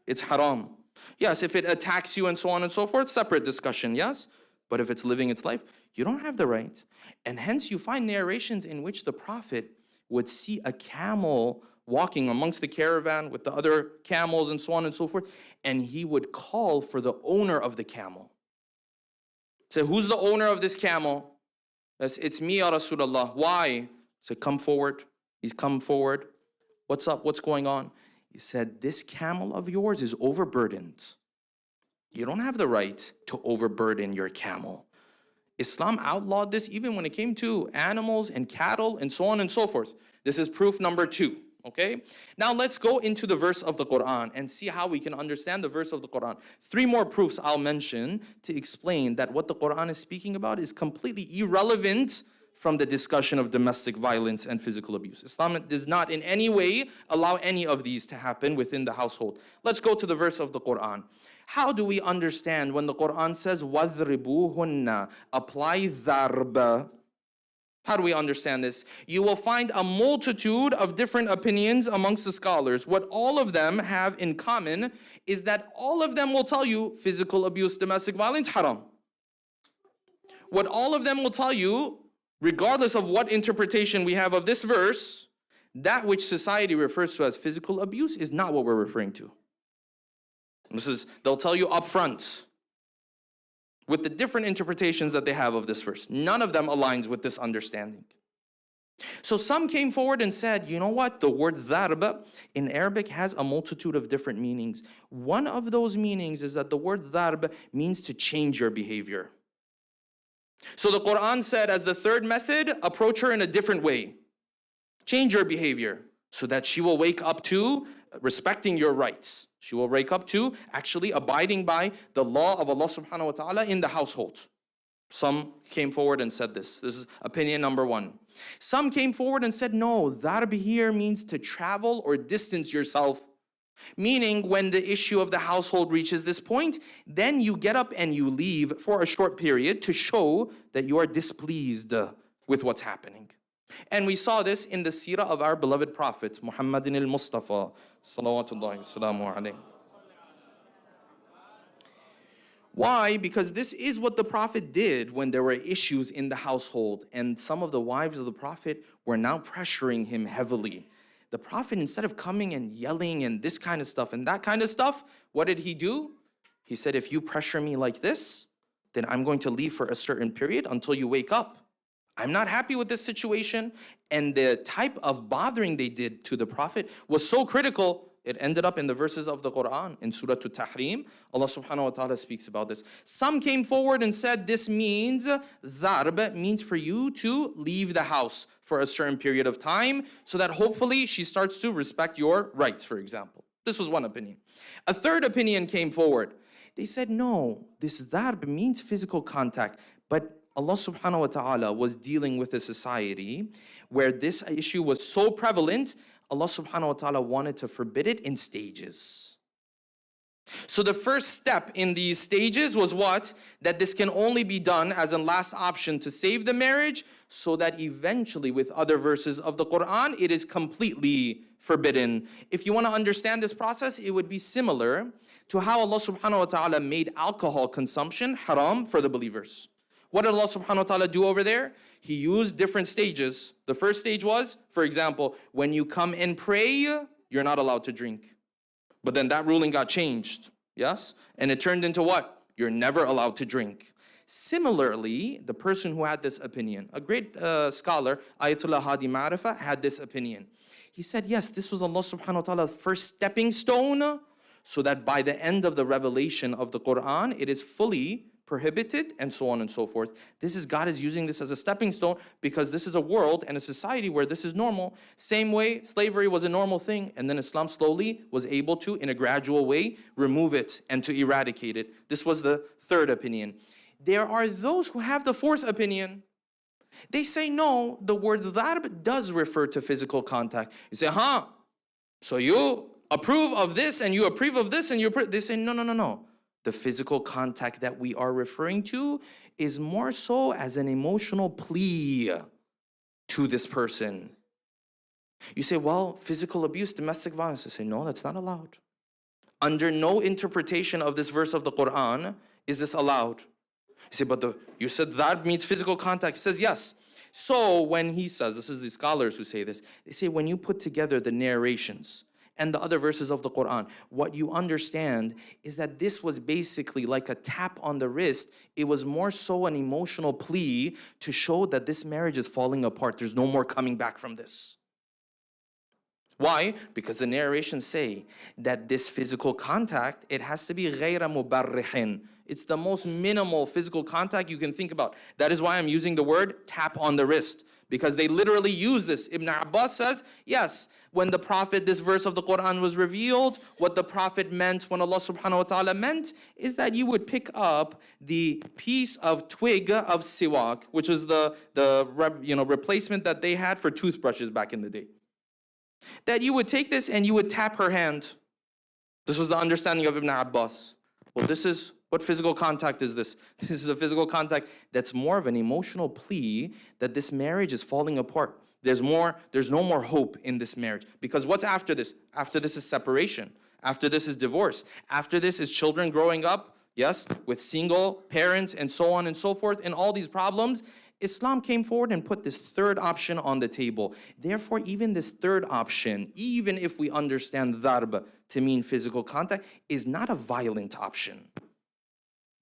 It's haram. Yes, if it attacks you and so on and so forth, separate discussion, yes? But if it's living its life, you don't have the right. And hence you find narrations in which the Prophet would see a camel walking amongst the caravan with the other camels and so on and so forth, and he would call for the owner of the camel. Say, who's the owner of this camel? It's me, Ya Rasulullah. Why? So come forward. He's come forward. What's up? What's going on? He said, this camel of yours is overburdened. You don't have the right to overburden your camel. Islam outlawed this even when it came to animals and cattle and so on and so forth. This is proof number two. Okay? Now let's go into the verse of the Quran and see how we can understand the verse of the Quran. Three more proofs I'll mention to explain that what the Quran is speaking about is completely irrelevant from the discussion of domestic violence and physical abuse. Islam does not in any way allow any of these to happen within the household. Let's go to the verse of the Quran. How do we understand when the Quran says, وَذْرِبُوهُنَّ, apply dharb? How do we understand this? You will find a multitude of different opinions amongst the scholars. What all of them have in common is that all of them will tell you physical abuse, domestic violence, haram. What all of them will tell you, regardless of what interpretation we have of this verse, that which society refers to as physical abuse is not what we're referring to. They'll tell you up front with the different interpretations that they have of this verse. None of them aligns with this understanding. So some came forward and said, you know what? The word dharb in Arabic has a multitude of different meanings. One of those meanings is that the word dharb means to change your behavior. So the Quran said, as the third method, approach her in a different way. Change your behavior so that she will wake up to respecting your rights. She will wake up to actually abiding by the law of Allah subhanahu wa ta'ala in the household. Some came forward and said this. This is opinion number one. Some came forward and said, no, dharb here means to travel or distance yourself. Meaning when the issue of the household reaches this point, then you get up and you leave for a short period to show that you are displeased with what's happening. And we saw this in the seerah of our beloved Prophet, Muhammadin al-Mustafa, salawatullahi wassalamu alayhi. Why? Because this is what the Prophet did when there were issues in the household, and some of the wives of the Prophet were now pressuring him heavily. The Prophet, instead of coming and yelling and this kind of stuff and that kind of stuff, what did he do? He said, if you pressure me like this, then I'm going to leave for a certain period until you wake up. I'm not happy with this situation. And the type of bothering they did to the Prophet was so critical it ended up in the verses of the Quran. In Surah At-Tahrim, Allah subhanahu wa ta'ala speaks about this. Some came forward and said this means, dharb means for you to leave the house for a certain period of time so that hopefully she starts to respect your rights, for example. This was one opinion. A third opinion came forward. They said, no, this dharb means physical contact, but Allah subhanahu wa ta'ala was dealing with a society where this issue was so prevalent, Allah subhanahu wa ta'ala wanted to forbid it in stages. So the first step in these stages was what? That this can only be done as a last option to save the marriage, so that eventually with other verses of the Quran, it is completely forbidden. If you want to understand this process, it would be similar to how Allah subhanahu wa ta'ala made alcohol consumption haram for the believers. What did Allah subhanahu wa ta'ala do over there? He used different stages. The first stage was, for example, when you come and pray, you're not allowed to drink. But then that ruling got changed, yes? And it turned into what? You're never allowed to drink. Similarly, the person who had this opinion, a great scholar, Ayatollah Hadi Ma'arifa, had this opinion. He said, yes, this was Allah subhanahu wa ta'ala's first stepping stone, so that by the end of the revelation of the Quran, it is fully prohibited, and so on and so forth. God is using this as a stepping stone because this is a world and a society where this is normal. Same way, slavery was a normal thing, and then Islam slowly was able to, in a gradual way, remove it and to eradicate it. This was the third opinion. There are those who have the fourth opinion. They say, no, the word dharb does refer to physical contact. You say, so you approve of this and you approve of this and you approve. They say, no. The physical contact that we are referring to is more so as an emotional plea to this person. You say, well, physical abuse, domestic violence. I say, no, that's not allowed. Under no interpretation of this verse of the Quran is this allowed. You say, but you said that means physical contact. He says, yes. So when he says, this is the scholars who say this, they say when you put together the narrations and the other verses of the Quran, what you understand is that this was basically like a tap on the wrist. It was more so an emotional plea to show that this marriage is falling apart. There's no more coming back from this. Why? Because the narrations say that this physical contact, it has to be غَيْرَ مُبَرِّحٍ. It's the most minimal physical contact you can think about. That is why I'm using the word tap on the wrist, because they literally use this. Ibn Abbas says, yes, when the Prophet, this verse of the Quran was revealed, what the Prophet meant, when Allah subhanahu wa ta'ala meant, is that you would pick up the piece of twig of siwak, which is the replacement that they had for toothbrushes back in the day. That you would take this and you would tap her hand. This was the understanding of Ibn Abbas. Well, this is, what physical contact is this? This is a physical contact that's more of an emotional plea that this marriage is falling apart. There's no more hope in this marriage. Because what's after this? After this is separation. After this is divorce. After this is children growing up, yes, with single parents and so on and so forth, and all these problems. Islam came forward and put this third option on the table. Therefore, even this third option, even if we understand dharb to mean physical contact, is not a violent option.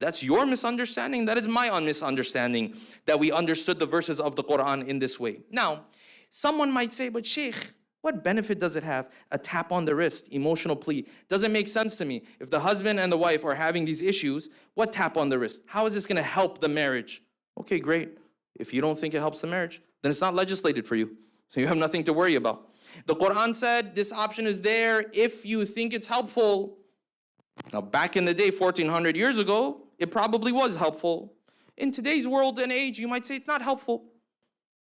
That's your misunderstanding. That is my misunderstanding, that we understood the verses of the Quran in this way. Now, someone might say, but Sheikh, what benefit does it have? A tap on the wrist, emotional plea. Doesn't make sense to me. If the husband and the wife are having these issues, what tap on the wrist? How is this going to help the marriage? Okay, great. If you don't think it helps the marriage, then it's not legislated for you. So you have nothing to worry about. The Quran said this option is there if you think it's helpful. Now, back in the day, 1400 years ago, it probably was helpful. In today's world and age, you might say it's not helpful.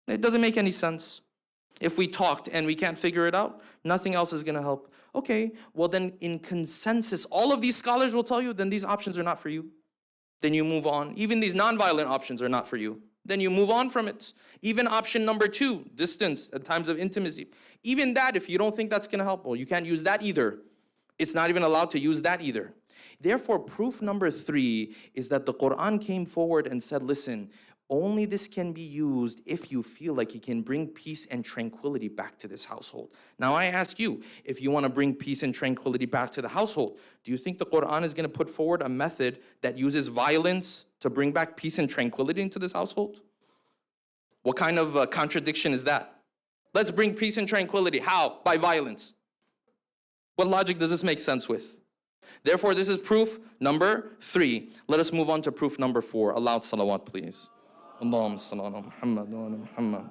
It doesn't make any sense. If we talked and we can't figure it out, nothing else is going to help. Okay, well then in consensus, all of these scholars will tell you, then these options are not for you. Then you move on. Even these non-violent options are not for you. Then you move on from it. Even option number 2, distance at times of intimacy. Even that, if you don't think that's going to help, well, you can't use that either. It's not even allowed to use that either. Therefore, proof number 3 is that the Quran came forward and said, listen, only this can be used if you feel like it can bring peace and tranquility back to this household. Now I ask you, if you want to bring peace and tranquility back to the household, do you think the Quran is going to put forward a method that uses violence to bring back peace and tranquility into this household? What kind of contradiction is that? Let's bring peace and tranquility. How? By violence. What logic does this make sense with? Therefore, this is proof number 3. Let us move on to proof number 4. A loud salawat, please. Allahumma salli ala Muhammad wa ala Muhammad.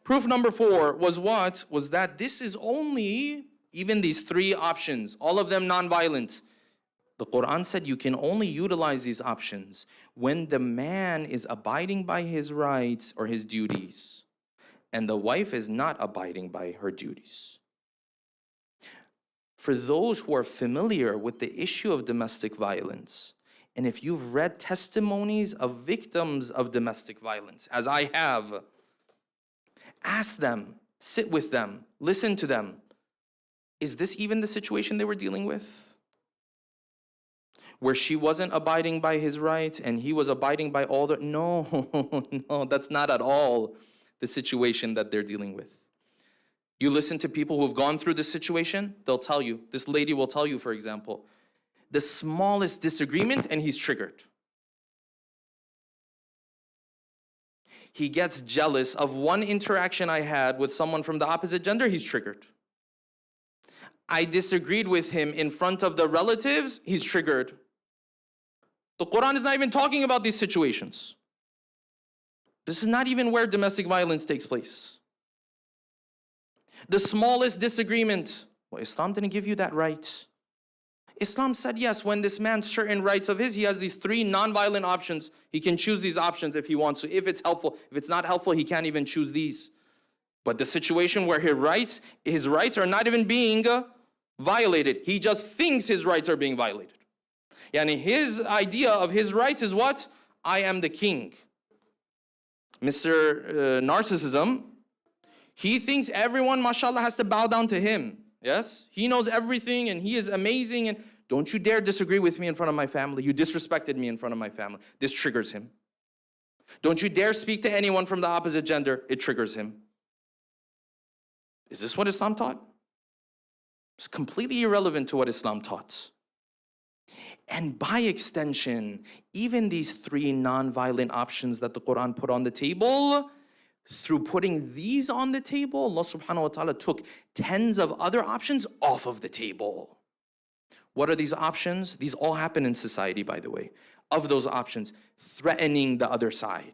Proof number 4 was what? Was that this is only, even these 3 options, all of them non-violent. The Quran said you can only utilize these options when the man is abiding by his rights or his duties, and the wife is not abiding by her duties. For those who are familiar with the issue of domestic violence, and if you've read testimonies of victims of domestic violence, as I have, ask them, sit with them, listen to them. Is this even the situation they were dealing with? Where she wasn't abiding by his rights and he was abiding by all the... No, no, that's not at all the situation that they're dealing with. You listen to people who have gone through this situation, they'll tell you, this lady will tell you, for example, the smallest disagreement and he's triggered. He gets jealous of one interaction I had with someone from the opposite gender, he's triggered. I disagreed with him in front of the relatives, he's triggered. The Quran is not even talking about these situations. This is not even where domestic violence takes place. The smallest disagreement, well, Islam didn't give you that right. Islam said, yes, when this man certain rights of his, he has these 3 non-violent options. He can choose these options if he wants to, if it's helpful. If it's not helpful, he can't even choose these. But the situation where his rights are not even being violated, he just thinks his rights are being violated. Yani his idea of his rights is what? I am the king. Mr. Narcissism, he thinks everyone, mashallah, has to bow down to him. Yes? He knows everything and he is amazing, and don't you dare disagree with me in front of my family. You disrespected me in front of my family. This triggers him. Don't you dare speak to anyone from the opposite gender. It triggers him. Is this what Islam taught? It's completely irrelevant to what Islam taught. And by extension, even these 3 non-violent options that the Quran put on the table, through putting these on the table, Allah subhanahu wa ta'ala took tens of other options off of the table. What are these options? These all happen in society, by the way. Of those options, threatening the other side,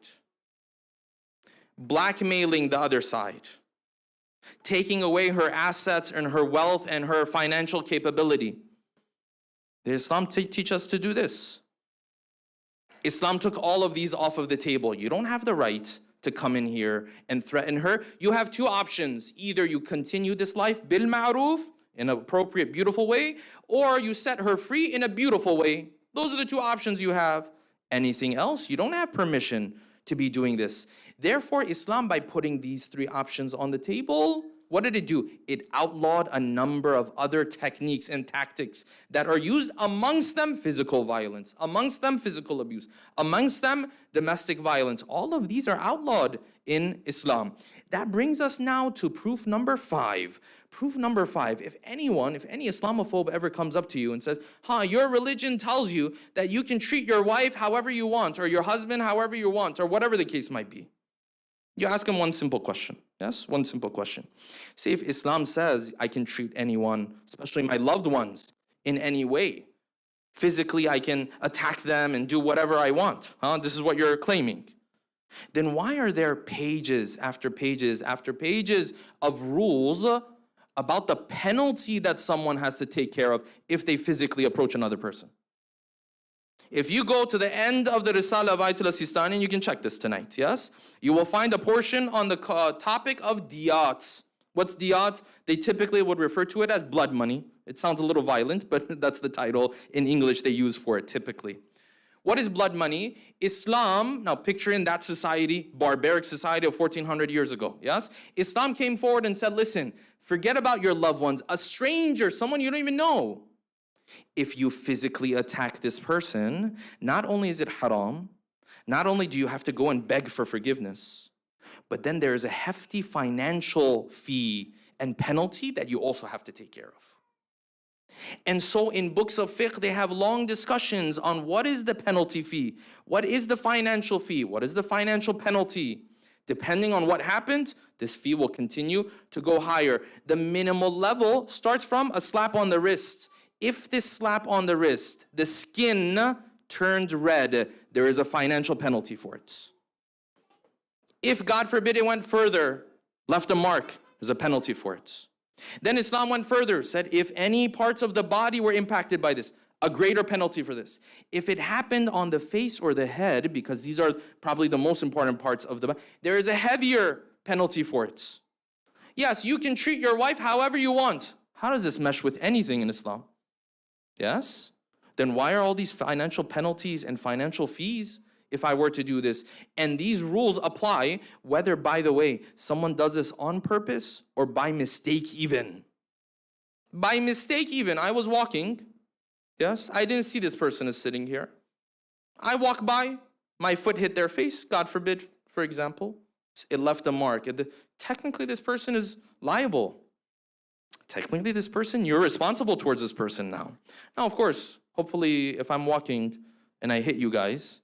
blackmailing the other side, taking away her assets and her wealth and her financial capability. Did Islam teach us to do this? Islam took all of these off of the table. You don't have the right to come in here and threaten her. You have 2 options. Either you continue this life bil ma'roof, in an appropriate, beautiful way, or you set her free in a beautiful way. Those are the 2 options you have. Anything else, you don't have permission to be doing this. Therefore, Islam, by putting these 3 options on the table, what did it do? It outlawed a number of other techniques and tactics that are used, amongst them physical violence, amongst them physical abuse, amongst them domestic violence. All of these are outlawed in Islam. That brings us now to proof number 5. Proof number 5, if any Islamophobe ever comes up to you and says, your religion tells you that you can treat your wife however you want, or your husband however you want, or whatever the case might be. You ask him one simple question. Yes, one simple question. See, if Islam says I can treat anyone, especially my loved ones, in any way, physically I can attack them and do whatever I want, this is what you're claiming, then why are there pages after pages after pages of rules about the penalty that someone has to take care of if they physically approach another person? If you go to the end of the Risala of Ayatul Sistani, and you can check this tonight, yes? You will find a portion on the topic of diyat. What's diyat? They typically would refer to it as blood money. It sounds a little violent, but that's the title in English they use for it typically. What is blood money? Islam, now picture in that society, barbaric society of 1400 years ago, yes? Islam came forward and said, listen, forget about your loved ones. A stranger, someone you don't even know, if you physically attack this person, not only is it haram, not only do you have to go and beg for forgiveness, but then there is a hefty financial fee and penalty that you also have to take care of. And so in books of fiqh, they have long discussions on what is the penalty fee, what is the financial fee, what is the financial penalty Depending on what happened, this fee will continue to go higher. The minimal level starts from a slap on the wrist. If this slap on the wrist, the skin turned red, there is a financial penalty for it. If, God forbid, it went further, left a mark, there's a penalty for it. Then Islam went further, said if any parts of the body were impacted by this, a greater penalty for this. If it happened on the face or the head, because these are probably the most important parts of the body, there is a heavier penalty for it. Yes, you can treat your wife however you want. How does this mesh with anything in Islam? Yes? Then why are all these financial penalties and financial fees if I were to do this? And these rules apply whether, by the way, someone does this on purpose or by mistake even. By mistake even. I was walking. Yes, I didn't see this person is sitting here. I walk by, my foot hit their face, God forbid, for example. It left a mark. Technically, this person is liable. Technically, this person, you're responsible towards this person now. Now, of course, hopefully, if I'm walking and I hit you guys,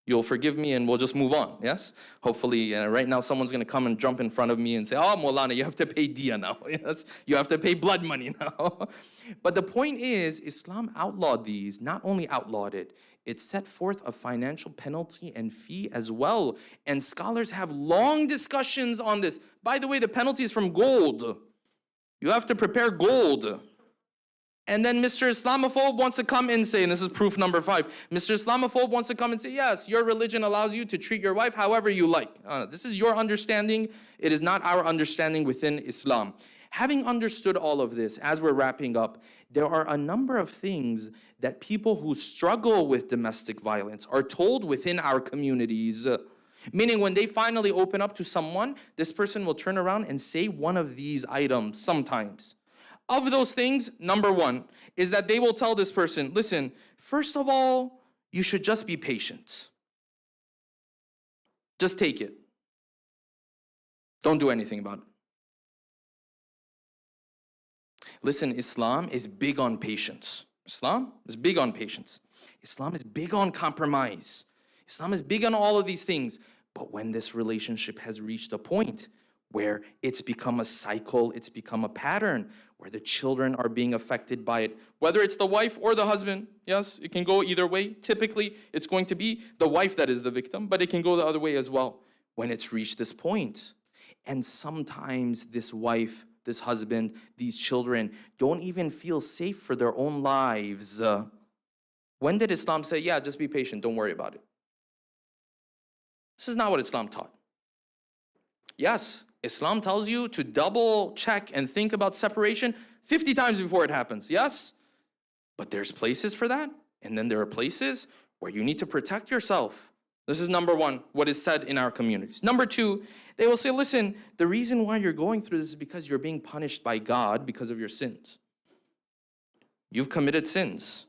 you'll forgive me and we'll just move on, yes? Hopefully, right now, someone's going to come and jump in front of me and say, oh, Maulana, you have to pay diya now. Yes? You have to pay blood money now. But the point is, Islam outlawed these, not only outlawed it, it set forth a financial penalty and fee as well. And scholars have long discussions on this. By the way, the penalty is from gold. You have to prepare gold. And then Mr. Islamophobe wants to come and say, and this is proof number 5, Mr. Islamophobe wants to come and say, yes, your religion allows you to treat your wife however you like. This is your understanding. It is not our understanding within Islam. Having understood all of this, as we're wrapping up, there are a number of things that people who struggle with domestic violence are told within our communities. Meaning when they finally open up to someone, this person will turn around and say one of these items sometimes. Of those things, number 1 is that they will tell this person, listen, first of all, you should just be patient. Just take it. Don't do anything about it. Listen, Islam is big on patience. Islam is big on patience. Islam is big on compromise. Islam is big on all of these things. But when this relationship has reached a point where it's become a cycle, it's become a pattern, where the children are being affected by it, whether it's the wife or the husband, yes, it can go either way. Typically, it's going to be the wife that is the victim, but it can go the other way as well when it's reached this point. And sometimes this wife, this husband, these children don't even feel safe for their own lives. When did Islam say, yeah, just be patient, don't worry about it? This is not what Islam taught. Yes, Islam tells you to double check and think about separation 50 times before it happens, yes? But there's places for that, and then there are places where you need to protect yourself. This is number 1, what is said in our communities. Number 2, they will say, listen, the reason why you're going through this is because you're being punished by God because of your sins. You've committed sins.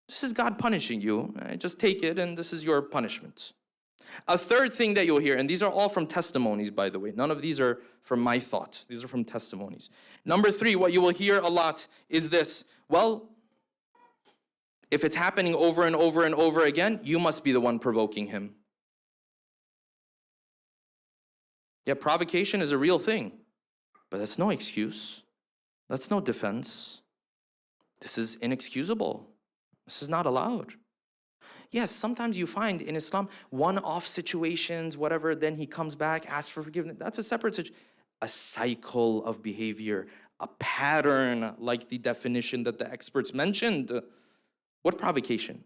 This is God punishing you. Right? Just take it, and this is your punishment. A third thing that you'll hear, and these are all from testimonies, by the way. None of these are from my thought. These are from testimonies. Number 3, what you will hear a lot is this. Well, if it's happening over and over and over again, you must be the one provoking him. Yeah, provocation is a real thing, but that's no excuse. That's no defense. This is inexcusable. This is not allowed. Yes, sometimes you find in Islam, one-off situations, whatever, then he comes back, asks for forgiveness. That's a separate situation. A cycle of behavior, a pattern like the definition that the experts mentioned. What provocation?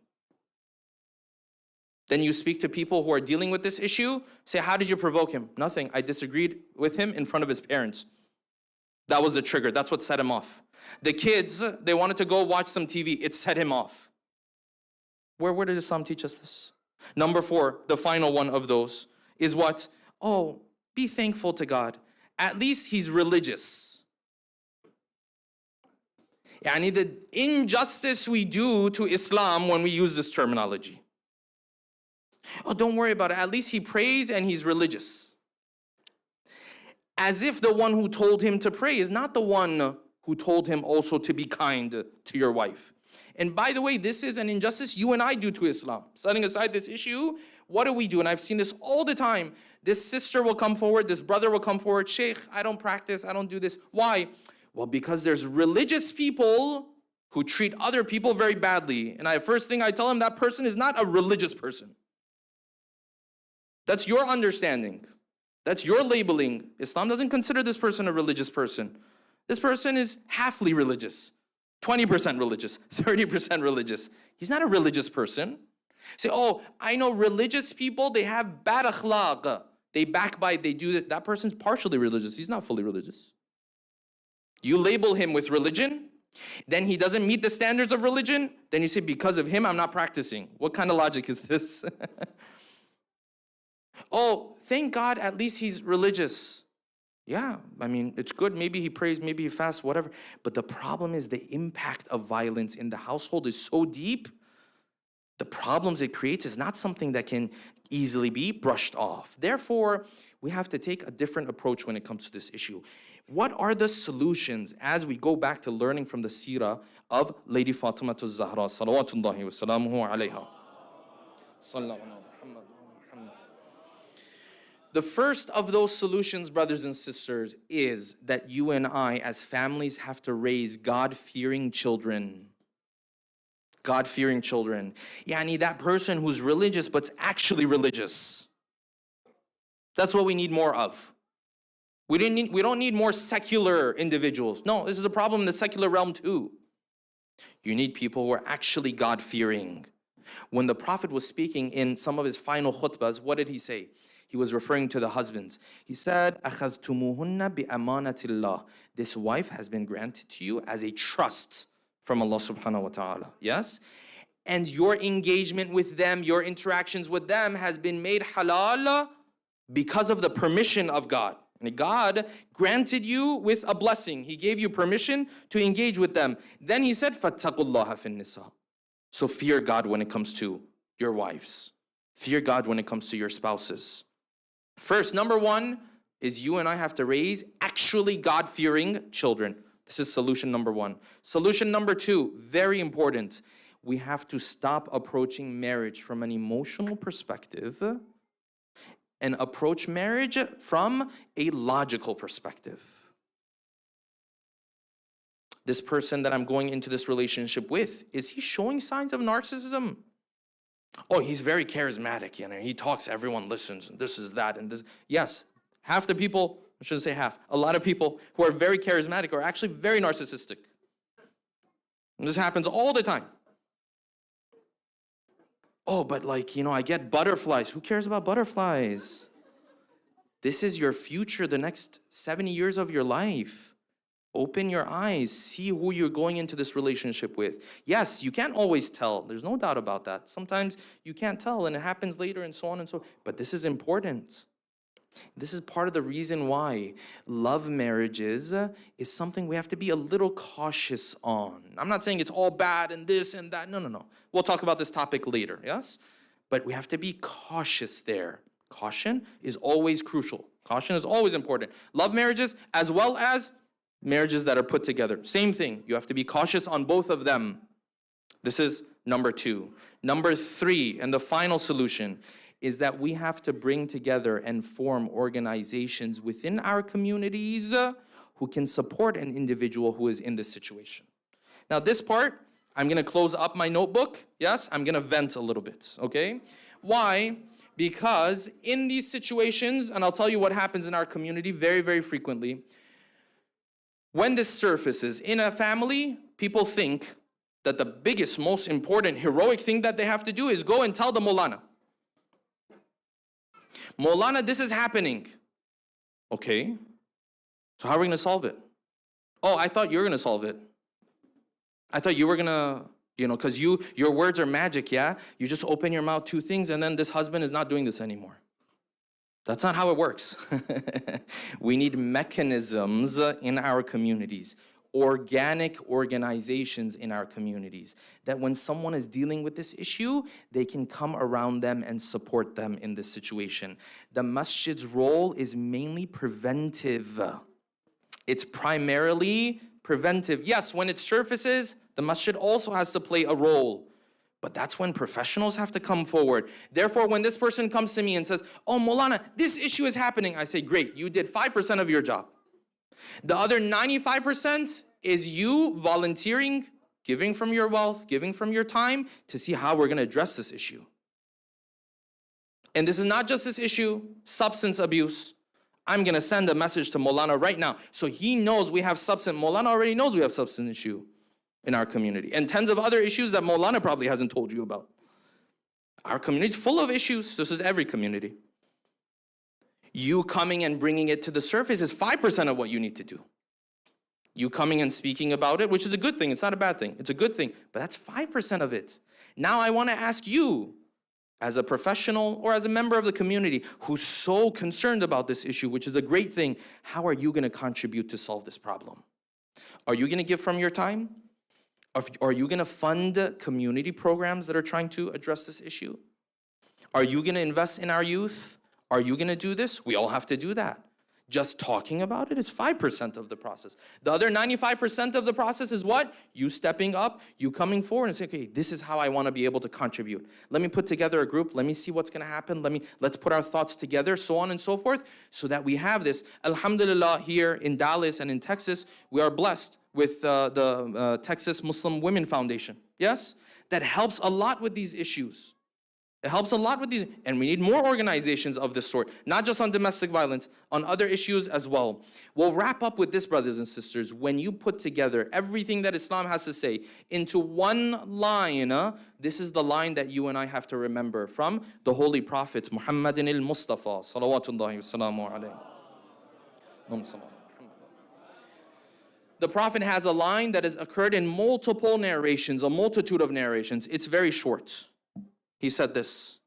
Then you speak to people who are dealing with this issue, say, how did you provoke him? Nothing. I disagreed with him in front of his parents. That was the trigger. That's what set him off. The kids, they wanted to go watch some TV. It set him off. Where did Islam teach us this? Number 4, the final one of those, is what? Oh, be thankful to God. At least he's religious. Yani the injustice we do to Islam when we use this terminology. Oh, don't worry about it. At least he prays and he's religious. As if the one who told him to pray is not the one who told him also to be kind to your wife. And by the way, this is an injustice you and I do to Islam. Setting aside this issue, what do we do? And I've seen this all the time. This sister will come forward, this brother will come forward, Sheikh, I don't practice, I don't do this. Why? Well, because there's religious people who treat other people very badly. And first thing I tell him, that person is not a religious person. That's your understanding. That's your labeling. Islam doesn't consider this person a religious person. This person is halfly religious, 20% religious, 30% religious. He's not a religious person. Say, oh, I know religious people, they have bad akhlaq. They backbite, they do that. That person's partially religious. He's not fully religious. You label him with religion, then he doesn't meet the standards of religion, then you say, because of him, I'm not practicing. What kind of logic is this? Oh, thank God, at least he's religious. Yeah, I mean, it's good. Maybe he prays, maybe he fasts, whatever. But the problem is the impact of violence in the household is so deep. The problems it creates is not something that can easily be brushed off. Therefore, we have to take a different approach when it comes to this issue. What are the solutions as we go back to learning from the seerah of Lady Fatimah az-Zahra, salawatullahi wa salamuhu alayha? The first of those solutions, brothers and sisters, is that you and I, as families, have to raise God-fearing children. God-fearing children. Yani that person who's religious but's actually religious. That's what we need more of. We don't need more secular individuals. No, this is a problem in the secular realm too. You need people who are actually God-fearing. When the Prophet was speaking in some of his final khutbahs, what did he say? He was referring to the husbands. He said, أَخَذْتُمُوهُنَّ بِأَمَانَةِ اللَّهِ. This wife has been granted to you as a trust from Allah subhanahu wa ta'ala. Yes? And your engagement with them, your interactions with them has been made halal because of the permission of God. And God granted you with a blessing. He gave you permission to engage with them. Then he said, فَاتَّقُوا اللَّهَ فِي النِّسَاءِ. So fear God when it comes to your wives. Fear God when it comes to your spouses. First, number one, is you and I have to raise actually God-fearing children. This is solution number one. Solution number two, very important. We have to stop approaching marriage from an emotional perspective and approach marriage from a logical perspective. This person that I'm going into this relationship with, is he showing signs of narcissism? Oh, he's very charismatic, you know, he talks, everyone listens, and this is that, and this. Yes, half the people, I shouldn't say half, a lot of people who are very charismatic are actually very narcissistic. And this happens all the time. Oh, but like, you know, I get butterflies. Who cares about butterflies? This is your future, the next 70 years of your life. Open your eyes, see who you're going into this relationship with. Yes, you can't always tell. There's no doubt about that. Sometimes you can't tell and it happens later and so on and so on. But this is important. This is part of the reason why love marriages is something we have to be a little cautious on. I'm not saying it's all bad and this and that. No. We'll talk about this topic later, yes? But we have to be cautious there. Caution is always crucial. Caution is always important. Love marriages as well as marriages that are put together. Same thing. You have to be cautious on both of them. This is number two. Number three, and the final solution, is that we have to bring together and form organizations within our communities who can support an individual who is in this situation. Now this part, I'm gonna close up my notebook. Yes, I'm gonna vent a little bit, okay? Why? Because in these situations, and I'll tell you what happens in our community very, very frequently, when this surfaces in a family, people think that the biggest, most important, heroic thing that they have to do is go and tell the Maulana. Maulana, this is happening. Okay, so how are we gonna solve it? Oh, I thought you were gonna solve it. I thought you were gonna, you know, because your words are magic, yeah? You just open your mouth, two things, and then this husband is not doing this anymore. That's not how it works. We need mechanisms in our communities, organic organizations in our communities, that when someone is dealing with this issue, they can come around them and support them in this situation. The masjid's role is mainly preventive. It's primarily preventive. Yes, when it surfaces, the masjid also has to play a role. But that's when professionals have to come forward. Therefore, when this person comes to me and says, oh, Maulana, this issue is happening, I say, great, you did 5% of your job. The other 95% is you volunteering, giving from your wealth, giving from your time to see how we're going to address this issue. And this is not just this issue, substance abuse. I'm going to send a message to Maulana right now so he knows we have substance. Maulana already knows we have substance issue in our community, and tens of other issues that Maulana probably hasn't told you about. Our community is full of issues. This is every community. You coming and bringing it to the surface is 5% of what you need to do. You coming and speaking about it, which is a good thing. It's not a bad thing. It's a good thing. But that's 5% of it. Now I want to ask you, as a professional or as a member of the community who's so concerned about this issue, which is a great thing, how are you going to contribute to solve this problem? Are you going to give from your time? Are you going to fund community programs that are trying to address this issue? Are you going to invest in our youth? Are you going to do this? We all have to do that. Just talking about it is 5% of the process. The other 95% of the process is what? You stepping up, you coming forward and saying, okay, this is how I want to be able to contribute. Let me put together a group. Let me see what's going to happen. Let's put our thoughts together, so on and so forth, so that we have this. Alhamdulillah, here in Dallas and in Texas, we are blessed with the Texas Muslim Women Foundation. Yes? That helps a lot with these issues. It helps a lot with these, and we need more organizations of this sort, not just on domestic violence, on other issues as well. We'll wrap up with this, brothers and sisters. When you put together everything that Islam has to say into one line, this is the line that you and I have to remember from the Holy Prophets, Muhammadin al-Mustafa, salawatullahi wa salamu alayhi. The Prophet has a line that has occurred in multiple narrations, a multitude of narrations. It's very short. He said this,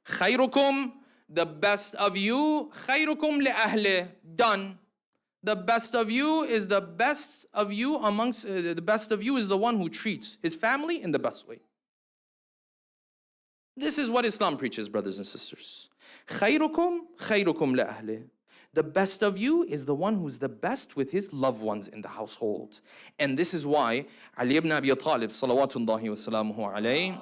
خيركم, the best of you, خيركم لأهله, done. The best of you is the best of you amongst, the best of you is the one who treats his family in the best way. This is what Islam preaches, brothers and sisters. خيركم خيركم لأهله. The best of you is the one who's the best with his loved ones in the household. And this is why Ali ibn Abi Talib, salawatullahi wa salamuhu alayhi,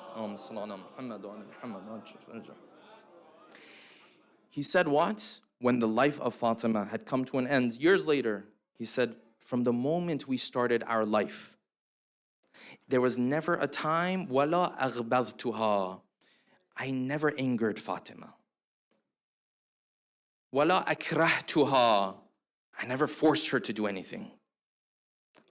he said what? When the life of Fatimah had come to an end, years later, he said, from the moment we started our life, there was never a time, وَلَا أَغْبَضْتُهَا, I never angered Fatimah. وَلَا أَكْرَهْتُهَا, I never forced her to do anything.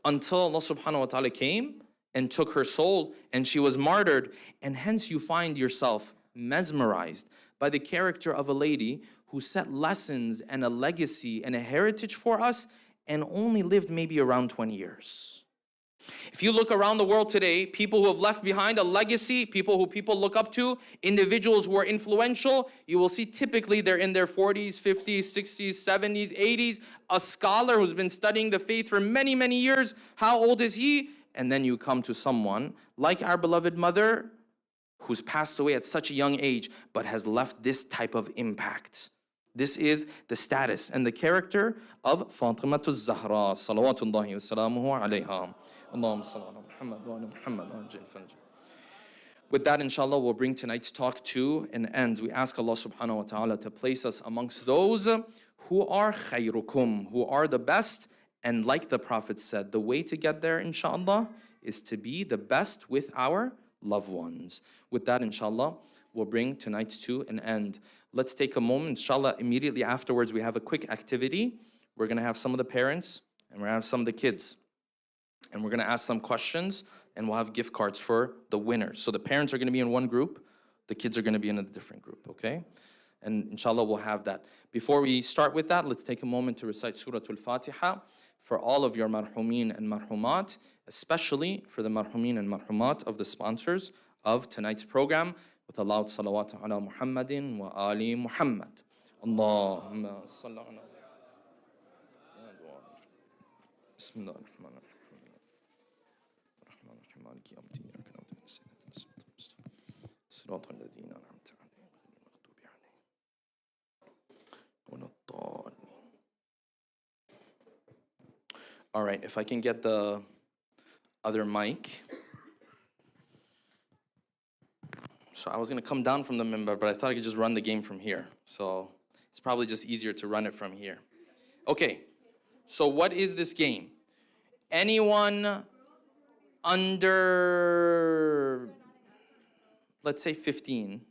Until Allah subhanahu wa ta'ala came and took her soul and she was martyred. And hence you find yourself mesmerized by the character of a lady who set lessons and a legacy and a heritage for us and only lived maybe around 20 years. If you look around the world today, people who have left behind a legacy, people who people look up to, individuals who are influential, you will see typically they're in their 40s, 50s, 60s, 70s, 80s. A scholar who's been studying the faith for many, many years, how old is he? And then you come to someone like our beloved mother who's passed away at such a young age, but has left this type of impact. This is the status and the character of Fatimah az-Zahra, salawatullahi wa salamuhu alayha. With that, inshallah, we'll bring tonight's talk to an end. We ask Allah subhanahu wa ta'ala to place us amongst those who are khayrukum, who are the best. And like the Prophet said, the way to get there, inshallah, is to be the best with our loved ones. With that, inshallah, we'll bring tonight's to an end. Let's take a moment, inshallah. Immediately afterwards, we have a quick activity. We're going to have some of the parents and we're going to have some of the kids. And we're going to ask some questions, and we'll have gift cards for the winners. So the parents are going to be in one group, the kids are going to be in a different group, okay? And inshallah, we'll have that. Before we start with that, let's take a moment to recite Surah Al-Fatiha for all of your marhumin and marhumat, especially for the marhumin and marhumat of the sponsors of tonight's program, with a loud salawat ala Muhammadin wa ali Muhammad. Allahumma salli ala Bismillah ar-Rahman ar-Rahim. مالك يوم الدين إياك نعبد وإياك نستعين صراط الذين أنعمت عليهم غير المغضوب عليهم ولا الضالين. All right, if I can get the other mic. So I was gonna come down from the minbar, but I thought I could just run the game from here. So it's probably just easier to run it from here. Okay, so what is this game? Anyone under, let's say 15.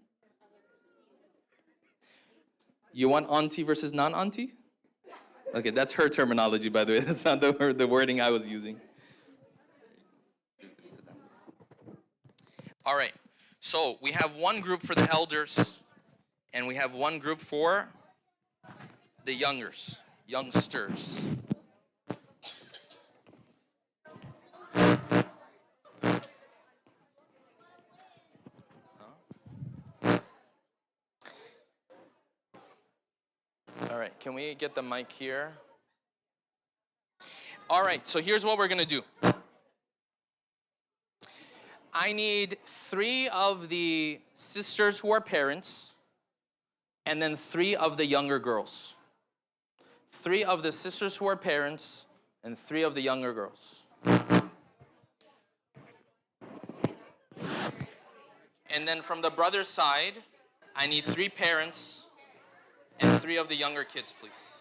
You want auntie versus non-auntie? Okay, that's her terminology, by the way. That's not the wording I was using. All right, so we have one group for the elders, and we have one group for the youngsters. All right, can we get the mic here? All right, so here's what we're gonna do. I need 3 of the sisters who are parents, and then 3 of the younger girls. 3 of the sisters who are parents, and 3 of the younger girls. And then from the brother's side, I need 3 parents and 3 of the younger kids, please.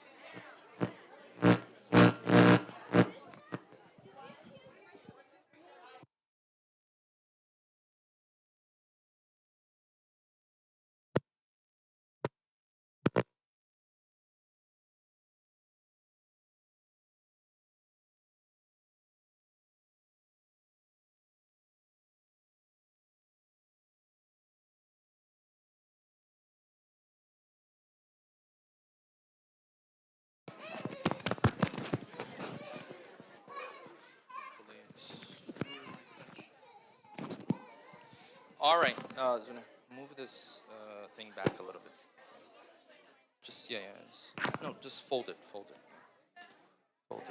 All right, Zuna, move this thing back a little bit. Just, no, just fold it. Fold it. You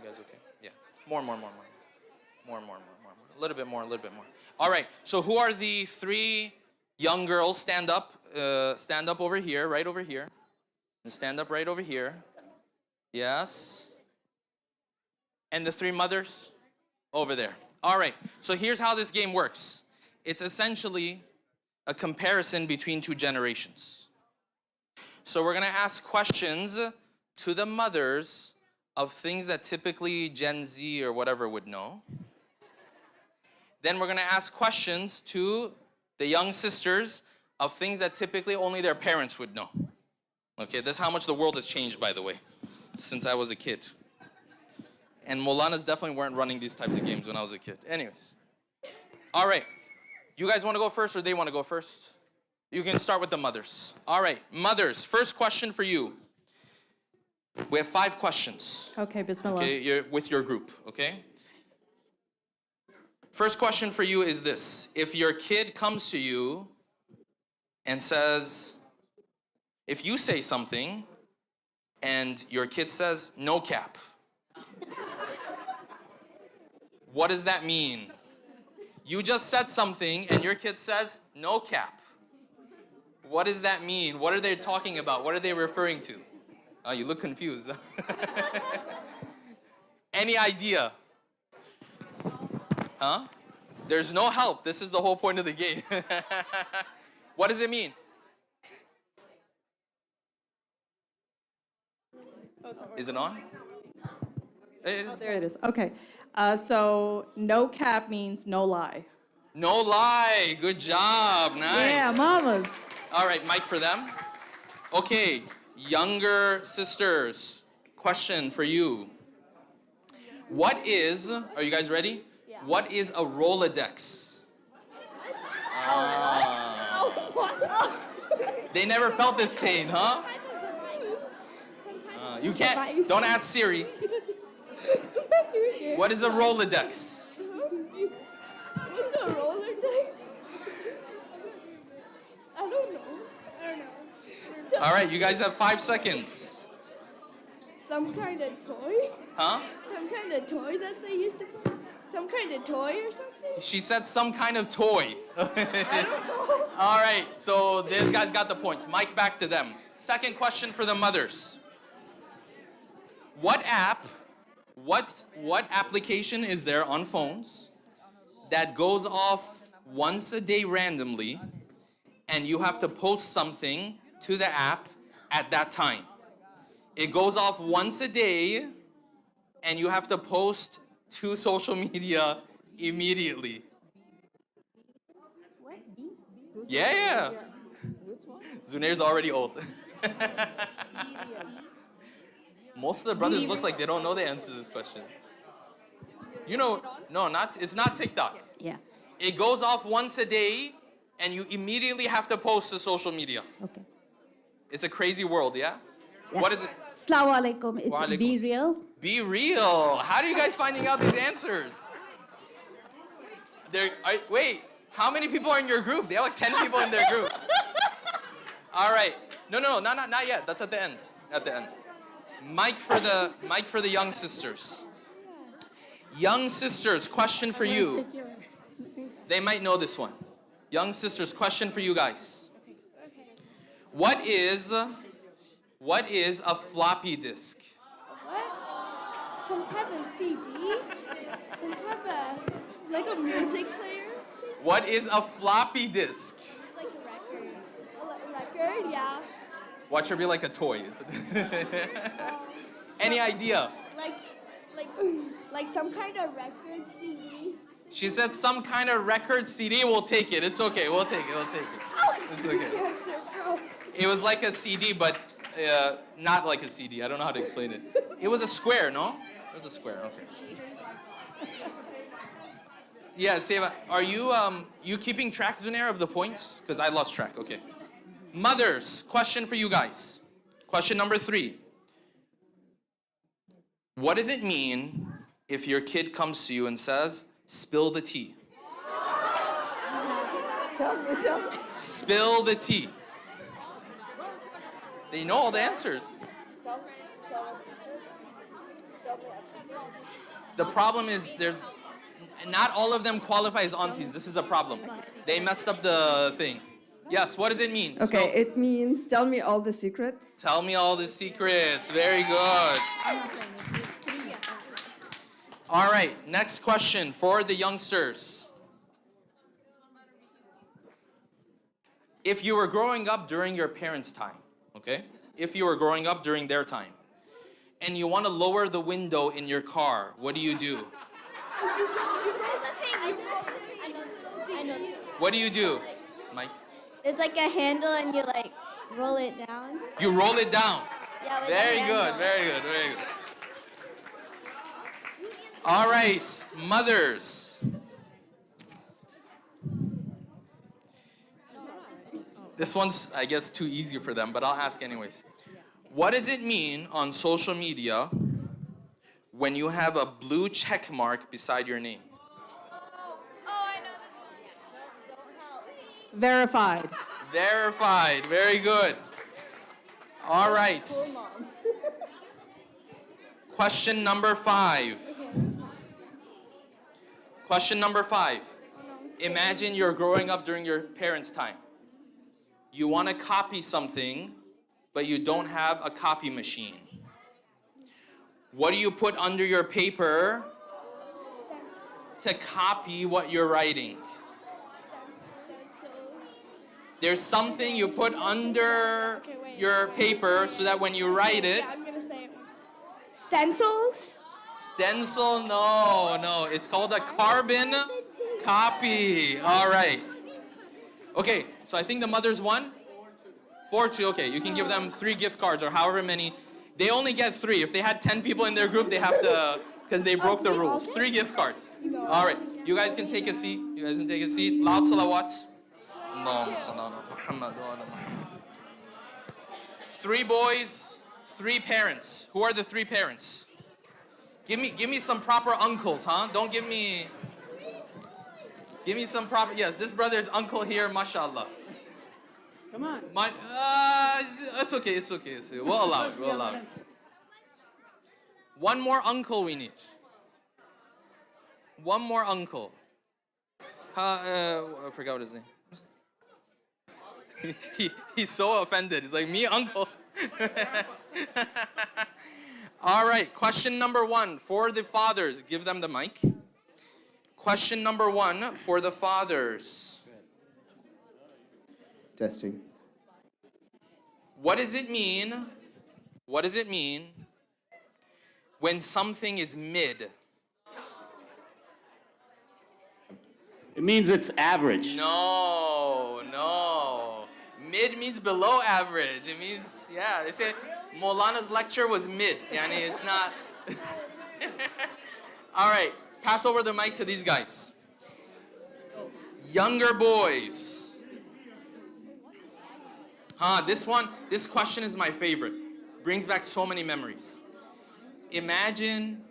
guys okay? Yeah. More. A little bit more. All right, so who are the 3 young girls? Stand up over here, right over here. And stand up right over here. Yes. And the 3 mothers? Over there. All right, so here's how this game works. It's essentially a comparison between 2 generations. So we're gonna ask questions to the mothers of things that typically Gen Z or whatever would know. Then we're gonna ask questions to the young sisters of things that typically only their parents would know. Okay, that's how much the world has changed, by the way, since I was a kid. And Molanas definitely weren't running these types of games when I was a kid. Anyways. All right. You guys want to go first or they want to go first? You can start with the mothers. All right, mothers, first question for you. We have 5 questions. Okay, Bismillah. Okay, you're with your group, okay? First question for you is this. If your kid comes to you and says, if you say something and your kid says, no cap, what does that mean? You just said something and your kid says, no cap. What does that mean? What are they talking about? What are they referring to? Oh, you look confused. Any idea? Huh? There's no help. This is the whole point of the game. What does it mean? Is it on? Oh, there it is. Okay. So no cap means no lie. No lie. Good job. Nice. Yeah, mamas. All right, mic for them. Okay, younger sisters, question for you. What is, are you guys ready? Yeah. What is a Rolodex? They never felt this pain, huh? You can't, don't ask Siri. What is a Rolodex? What's a roller dice? I don't know. All right, you guys have 5 seconds. Some kind of toy? Huh? Some kind of toy that they used to play? Some kind of toy or something? She said some kind of toy. I don't know. All right, so these guys got the points. Mic back to them. Second question for the mothers. What application is there on phones that goes off once a day randomly, and you have to post something to the app at that time. It goes off once a day, and you have to post to social media immediately. Yeah. Zunair's already old. Most of the brothers look like they don't know the answer to this question. You know, it's not TikTok. Yeah. It goes off once a day, and you immediately have to post to social media. Okay. It's a crazy world, yeah? Yeah. What is it? Assalamu alaikum. It's Wa alaikum be as- real. Be real. How are you guys finding out these answers? Wait, how many people are in your group? They have like 10 people in their group. All right. No, not yet. That's at the end. At the end. Mic for the young sisters. Young sisters, question for you. They might know this one. Young sisters, question for you guys. What is a floppy disk? What? Some type of CD? Some type of, like a music player? What is a floppy disk? Like a record. A record, yeah. Watch her be like a toy. Any idea? Like some kind of record CD. She said some kind of record CD. We'll take it. It's okay. We'll take it. It's okay. It was like a CD, but not like a CD. I don't know how to explain it. It was a square, no? It was a square. Okay. Yeah, Seva, are you keeping track, Zunair, of the points? Because I lost track. Okay. Mothers, question for you guys. Question number 3. What does it mean if your kid comes to you and says, spill the tea? Tell me. Spill the tea. They know all the answers. The problem is not all of them qualify as aunties. This is a problem. They messed up the thing. Yes, what does it mean? Okay, it means tell me all the secrets. Tell me all the secrets. Very good. All right, next question for the youngsters. If you were growing up during your parents' time, okay? If you were growing up during their time, and you want to lower the window in your car, what do you do? What do you do, Mike? There's like a handle and you like roll it down. You roll it down. Yeah, with Very the good, handle. very good, very good. All right, mothers. This one's, I guess, too easy for them, but I'll ask anyways. What does it mean on social media when you have a blue check mark beside your name? Verified. Verified. Very good. All right. Question number 5. Question number 5. Imagine you're growing up during your parents' time. You want to copy something, but you don't have a copy machine. What do you put under your paper to copy what you're writing? There's something you put under your paper so that when you write it... I'm gonna say it. Stencils? Stencil? No. It's called a carbon copy. All right. Okay, so I think the mothers won. 4-2. Okay, you can give them 3 gift cards or however many. They only get 3. If they had 10 people in their group, they have to, because they broke the rules. 3 gift cards. All right, you guys can take a seat. Loud salawats. 3 boys, 3 parents. Who are the 3 parents? Give me some proper uncles, huh? Don't give me some proper. Yes, this brother is uncle here, mashallah. Come on. It's okay. We'll allow it. One more uncle we need. One more uncle. I forgot what his name. He's so offended. He's like, me, uncle. All right, question number 1 for the fathers. Give them the mic. Question number 1 for the fathers. Testing. What does it mean? What does it mean when something is mid? It means it's average. No, no. Mid means below average. It means, yeah, they say Maulana's lecture was mid. Yani it's not. All right, pass over the mic to these guys. Younger boys. This question is my favorite. Brings back so many memories. Imagine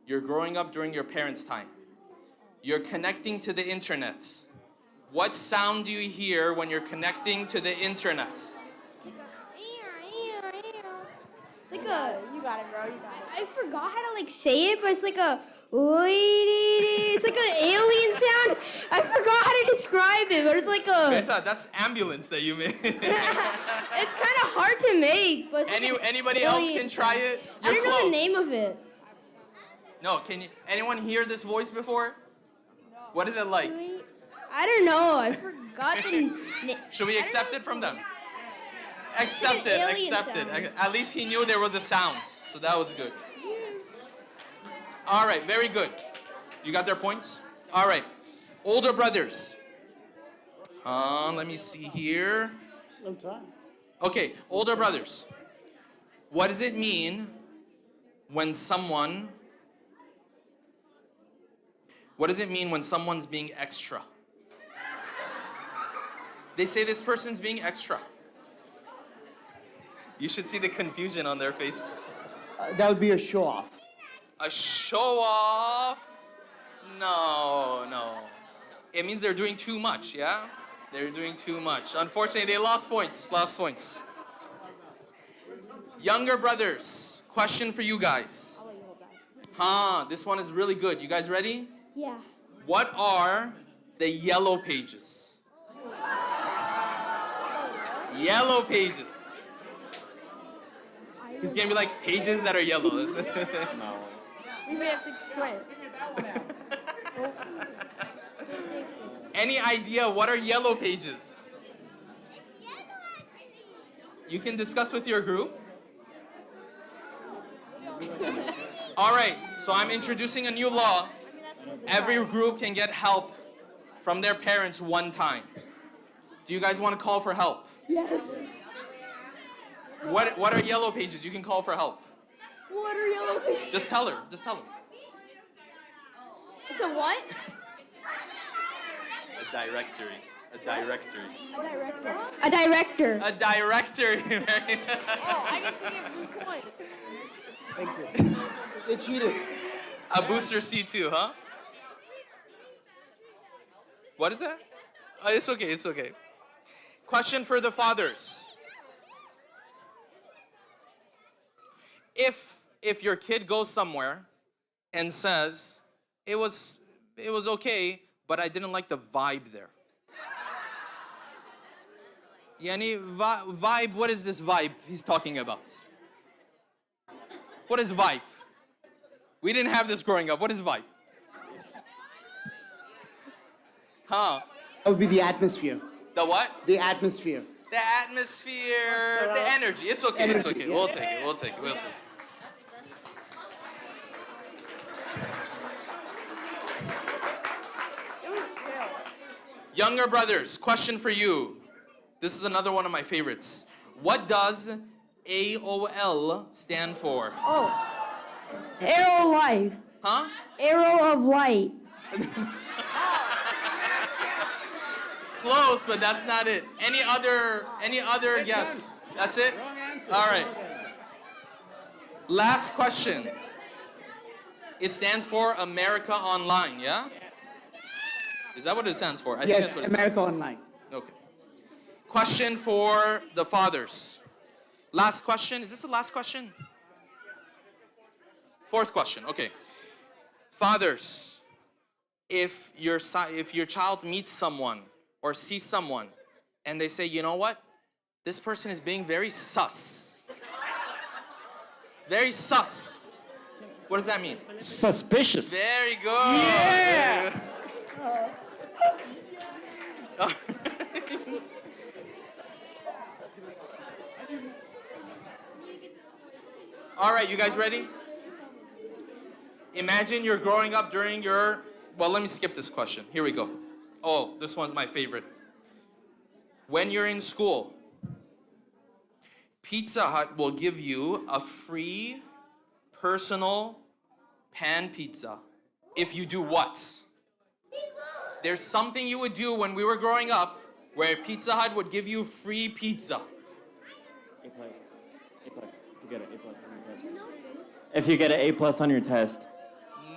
you're growing up during your parents' time. You're connecting to the internet. What sound do you hear when you're connecting to the internet? It's like a, you got it, bro, you got it. I forgot how to like say it, but it's like a, it's like an alien sound. I forgot how to describe it, but it's like a. Beta, that's ambulance that you made. It's kind of hard to make, but. Anybody else can try it? You're I don't close. know the name of it. No, can you? Anyone hear this voice before? What is it like? I don't know. I forgot the name. Should we accept it from them? Accept it. Accept it. At least he knew there was a sound, so that was good. All right, very good. You got their points? All right. Older brothers. Let me see here. No time. Okay, older brothers. What does it mean when someone... What does it mean when someone's being extra? They say this person's being extra. You should see the confusion on their faces. That would be a show off. A show off? No, no. It means they're doing too much, yeah? They're doing too much. Unfortunately, they lost points. Lost points. Younger brothers, question for you guys. This one is really good. You guys ready? Yeah. What are the yellow pages? Yellow pages. He's gonna be like pages that are yellow. No. We may have to quit. Any idea what are yellow pages? You can discuss with your group. All right, so I'm introducing a new law. Every group can get help from their parents one time. Do you guys want to call for help? Yes. What are yellow pages? You can call for help. What are yellow pages? Just tell her. Just tell her. It's a what? A directory. A directory. A director. A director. A directory. Oh, I get to get blue coins. Thank you. They cheated. A booster C2, huh? What is that? Oh, it's okay, it's okay. Question for the fathers. If your kid goes somewhere and says, it was okay, but I didn't like the vibe there. Yani, vibe, what is this vibe he's talking about? What is vibe? We didn't have this growing up. What is vibe? Huh? That would be the atmosphere. The what? The atmosphere. The atmosphere, the energy. It's okay, it's Energy, okay. yeah. We'll take it, we'll take it, we'll take it. It was still. Younger brothers, question for you. This is another one of my favorites. What does AOL stand for? Oh. Arrow of light. Huh? Arrow of light. Close, but that's not it. Any other guess? That's it? All right. Last question. It stands for America Online, yeah? Is that what it stands for? I think Yes, that's what it America Online. stands. Okay. Question for the fathers. Last question. Is this the last question? Fourth question. Okay. Fathers, if your child meets someone or sees someone and they say, you know what? This person is being very sus. Very sus. What does that mean? Suspicious. Very good. Yeah. All right, you guys ready? Imagine you're growing up during your... Well, let me skip this question. Here we go. Oh, this one's my favorite. When you're in school, Pizza Hut will give you a free personal pan pizza if you do what? There's something you would do when we were growing up where Pizza Hut would give you free pizza. A plus. A plus. If you get an A plus on your test. If you get an A plus on your test.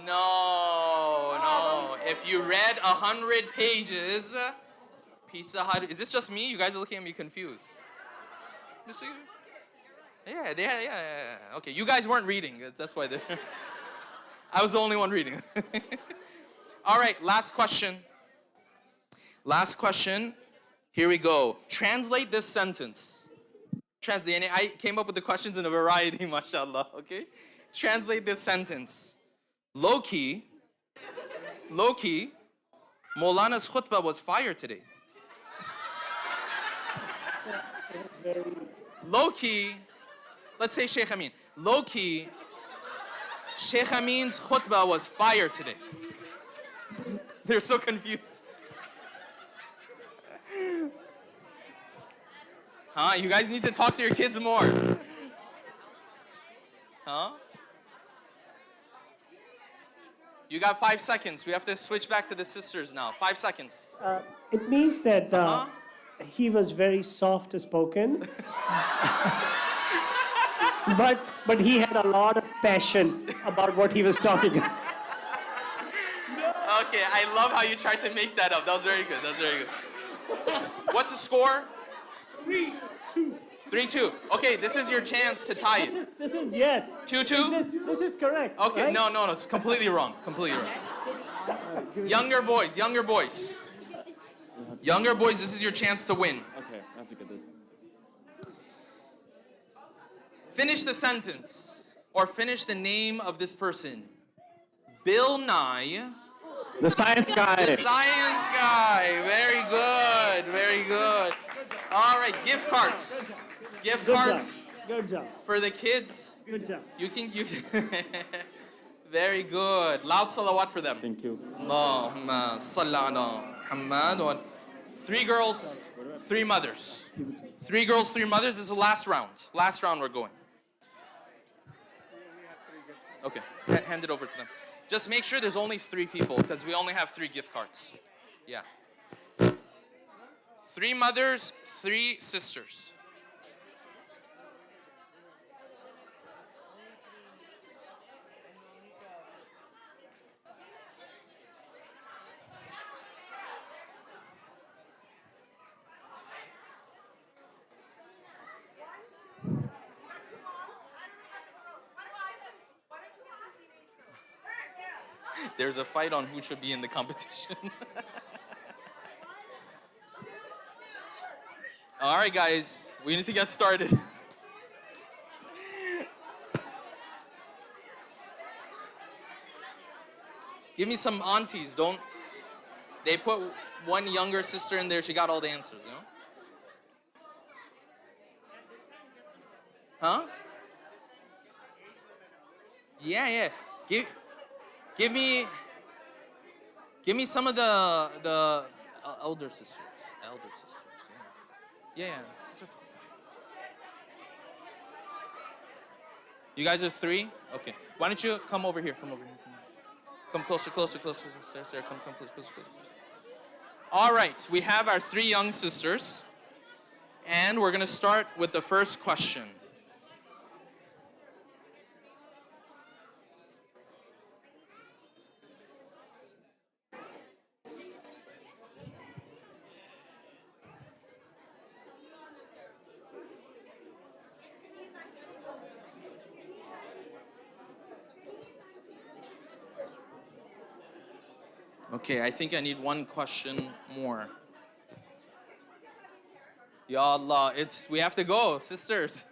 No. If you read 100 pages, Pizza Hut... Is this just me? You guys are looking at me confused. Yeah. Okay, you guys weren't reading. That's why I was the only one reading. All right, last question. Last question. Here we go. Translate this sentence. I came up with the questions in a variety, mashallah, okay? Translate this sentence. Low-key, Maulana's khutbah was fire today. Low-key, let's say Sheikh Amin. Low-key, Sheikh Amin's khutbah was fire today. They're so confused. Huh? You guys need to talk to your kids more. Huh? You got 5 seconds. We have to switch back to the sisters now. 5 seconds. It means that he was very soft spoken, but he had a lot of passion about what he was talking about. Okay, I love how you tried to make that up. That was very good. What's the score? 3-2. 3-2. Okay, this is your chance to tie it. This is yes. 2-2? This is correct. Okay, right? no, it's completely wrong. Younger boys. Younger boys, this is your chance to win. Okay, I have to get this. Finish the sentence, or finish the name of this person. Bill Nye. The science guy. The science guy. Very good. All right, gift cards. Gift cards. Good job. For the kids. Good job. You can. Very good. Loud salawat for them. Thank you. Allahumma salli ala Muhammad. 3 girls, 3 mothers. 3 girls, 3 mothers. This is the last round. Last round we're going. Okay, hand it over to them. Just make sure there's only 3 people because we only have 3 gift cards. Yeah. 3 mothers, 3 sisters. There's a fight on who should be in the competition. All right, guys, we need to get started. Give me some aunties, don't... They put one younger sister in there, she got all the answers, you know? Huh? Yeah. Give me some of the elder sisters. Yeah. Sister. You guys are 3? Okay. Why don't you come over here? Come closer. Sarah, come closer. All right, we have our 3 young sisters, and we're gonna start with the first question. Okay, I think I need one question more. Ya Allah, we have to go, sisters.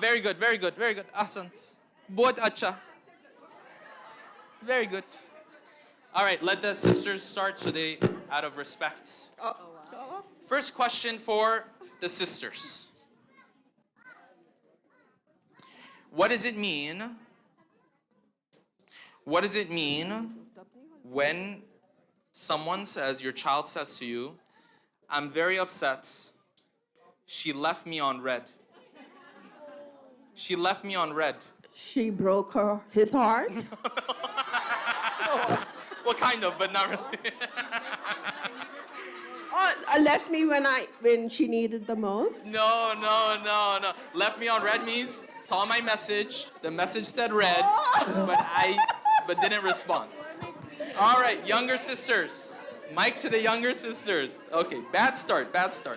Very good, very good, very good. Ahsant. Bahut acha. Very good. All right, let the sisters start so they, out of respect. First question for the sisters. What does it mean? What does it mean when someone says, your child says to you, I'm very upset. She left me on red. She left me on red. She broke his heart. Well, kind of, but not really. Left me when she needed the most. No. Left me on red means saw my message. The message said red, but didn't respond. All right, younger sisters. Mic to the younger sisters. Okay, bad start.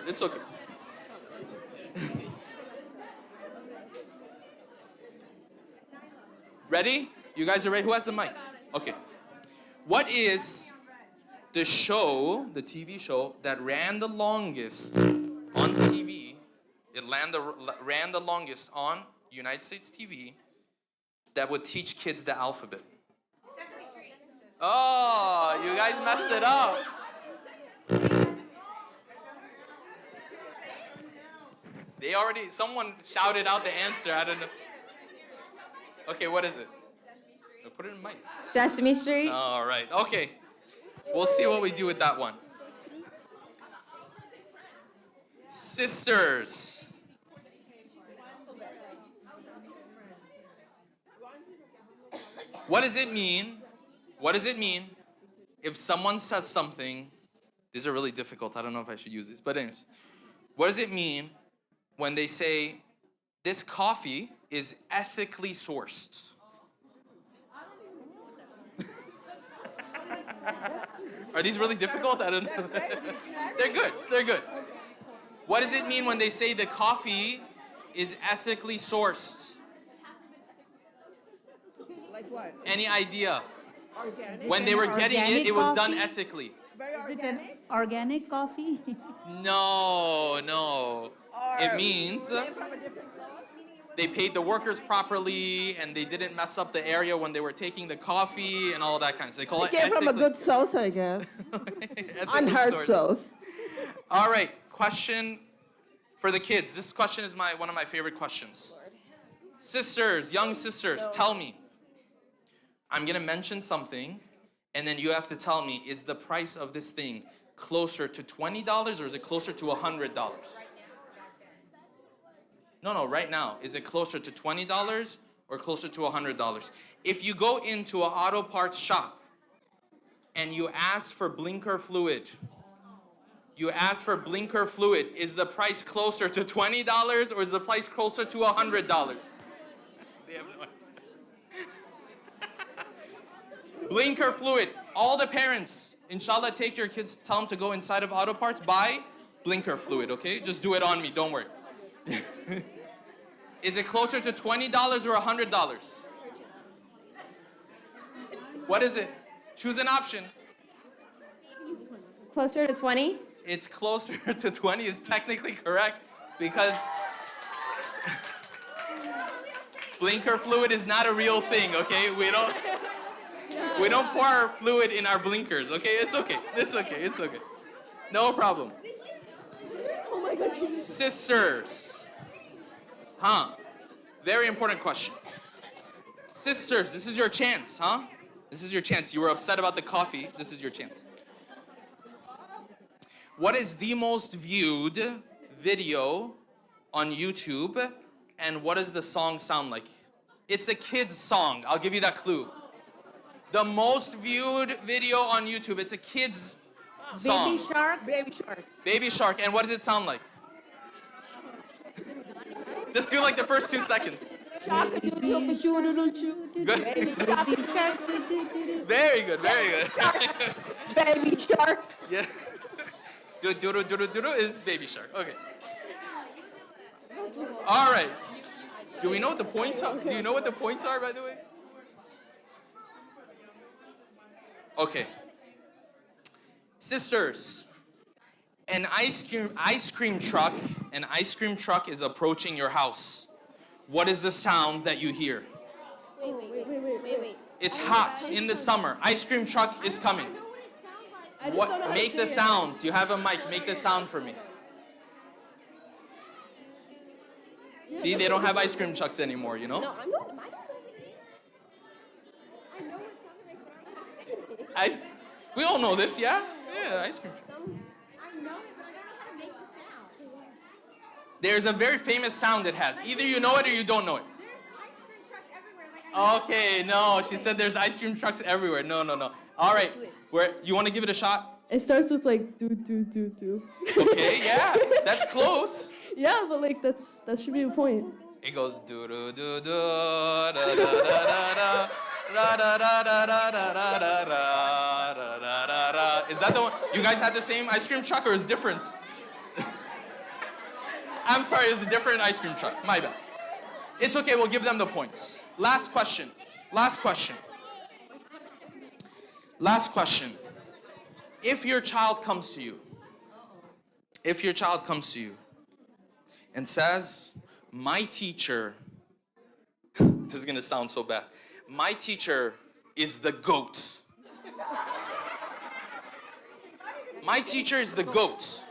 It's okay. Ready? You guys are ready? Who has the mic? Okay. What is the show, the TV show, that ran the longest on TV? It ran the longest on United States TV that would teach kids the alphabet. Sesame Street. Oh, you guys messed it up. Someone shouted out the answer. I don't know. Okay, what is it? Put it in mic. Sesame Street. All right, okay. We'll see what we do with that one. Sisters. What does it mean? What does it mean if someone says something? These are really difficult. I don't know if I should use this, but anyways. What does it mean when they say, this coffee is ethically sourced? Are these really difficult? I don't know. They're good. What does it mean when they say the coffee is ethically sourced? Like what? Any idea? Organic. When they were getting it, it was done coffee? ethically. Very Is it an organic. organic coffee? No. It means From a different cloth, meaning it was they paid the workers properly and they didn't mess up the area when they were taking the coffee and all that kind of stuff. They call it came from a ethically- good source, I guess. ethically Unheard sourced. sauce. All right, question for the kids. This question is one of my favorite questions. Sisters, young sisters, tell me. I'm gonna mention something, and then you have to tell me, is the price of this thing closer to $20 or is it closer to $100? No, right now. Is it closer to $20 or closer to $100? If you go into an auto parts shop and you ask for blinker fluid, is the price closer to $20 or is the price closer to $100? They have no idea. Blinker fluid. All the parents, inshallah, take your kids, tell them to go inside of auto parts, buy blinker fluid, okay? Just do it on me, don't worry. Is it closer to $20 or $100? What is it? Choose an option. Closer to 20? It's closer to 20 is technically correct because blinker fluid is not a real thing, okay? We don't pour our fluid in our blinkers, okay? It's okay. No problem. Oh my gosh. Sisters. Very important question. Sisters, this is your chance, This is your chance. You were upset about the coffee. This is your chance. What is the most viewed video on YouTube, and what does the song sound like? It's a kid's song. I'll give you that clue. The most viewed video on YouTube, it's a kid's song. Baby shark? Baby shark. Baby Shark. And what does it sound like? Just do like the first 2 seconds. Good. Baby shark. Very good. Baby shark. Yeah. Do is Baby Shark. Okay. All right. Do we know what the points are? Do you know what the points are, by the way? Okay. Sisters, an ice cream truck is approaching your house. what is the sound that you hear? Wait. It's hot in the summer. Ice cream truck is coming. What? Make the sounds. You have a mic. Make the sound for me. See, they don't have ice cream trucks anymore, you know? No, I'm not. I know what sound it makes, but I don't know how to say it. We all know this, yeah? Yeah, ice cream truck. I know it, but I don't know how to make the sound. There's a very famous sound it has. Either you know it or you don't know it. There's ice cream trucks everywhere. Okay, no, she said there's ice cream trucks everywhere. No. All right, you want to give it a shot? It starts with like do. Okay, yeah, that's close. Yeah, but like that should be the point. It goes do do do do da da da da da da da da da da da da da da da da. Is that the one? You guys had the same ice cream truck or is different? I'm sorry, it's a different ice cream truck. My bad. It's okay, we'll give them the points. Last question. If your child comes to you and says, my teacher, this is gonna sound so bad, my teacher is the GOAT. My teacher is the GOAT.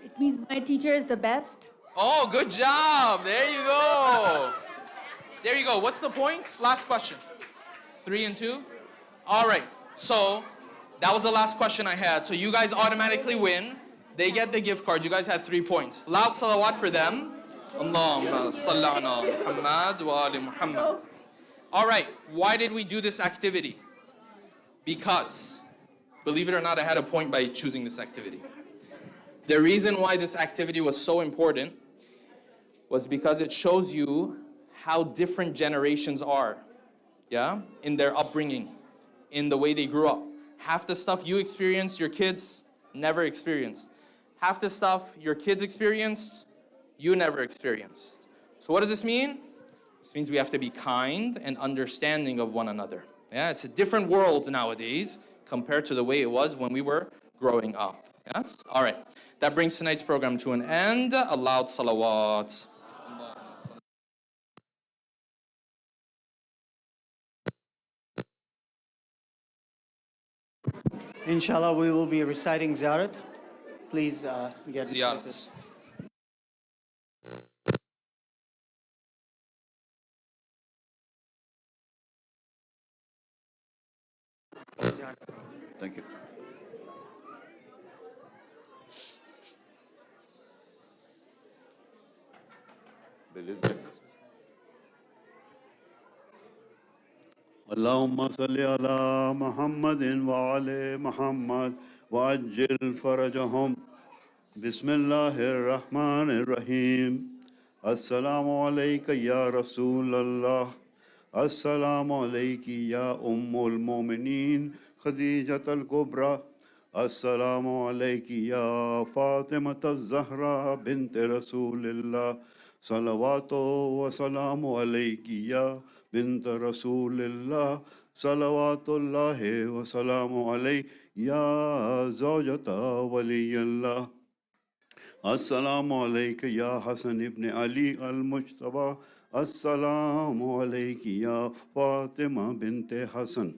It means my teacher is the best. Oh, good job. There you go. What's the points? Last question. 3 and 2? All right. So that was the last question I had. So you guys automatically win. They get the gift card. You guys had 3 points. Loud salawat for them. Allahumma salli ala Muhammad wa ali Muhammad. All right. Why did we do this activity? Because, believe it or not, I had a point by choosing this activity. The reason why this activity was so important was because it shows you how different generations are, yeah, in their upbringing, in the way they grew up. Half the stuff you experienced, your kids never experienced. Half the stuff your kids experienced, you never experienced. So what does this mean? This means we have to be kind and understanding of one another. Yeah, it's a different world nowadays compared to the way it was when we were growing up. Yes? All right. That brings tonight's program to an end. A loud salawat. Inshallah, we will be reciting ziyarat. Please get Ziyarat. Thank you. اللهم صل على محمد وعلى محمد وعجل فرجهم بسم الله الرحمن الرحيم السلام عليك يا رسول الله السلام عليك يا أم المؤمنين خديجة الكبرى السلام عليك يا فاطمة الزهراء بنت رسول الله صلوات وسلام عليك يا بنت رسول الله صلوات الله وسلام عليك يا زوجة ولي الله السلام عليك يا حسن بن علي المجتبى السلام عليك يا فاطمة بنت حسن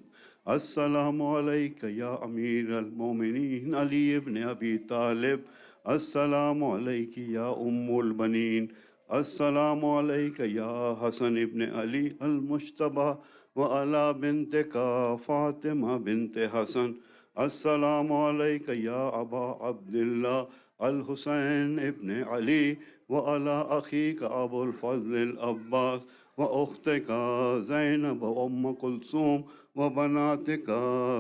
السلام عليك يا أمير المؤمنين علي بن أبي طالب السلام عليك يا أم البنين السلام عليك يا حسن بن علي المجتبى وعلى بنتك فاطمة بنت حسن السلام عليك يا أبا عبد الله الحسين بن علي وعلى أخيك أبو الفضل العباس وأختك زينب وأم كلثوم وبناتك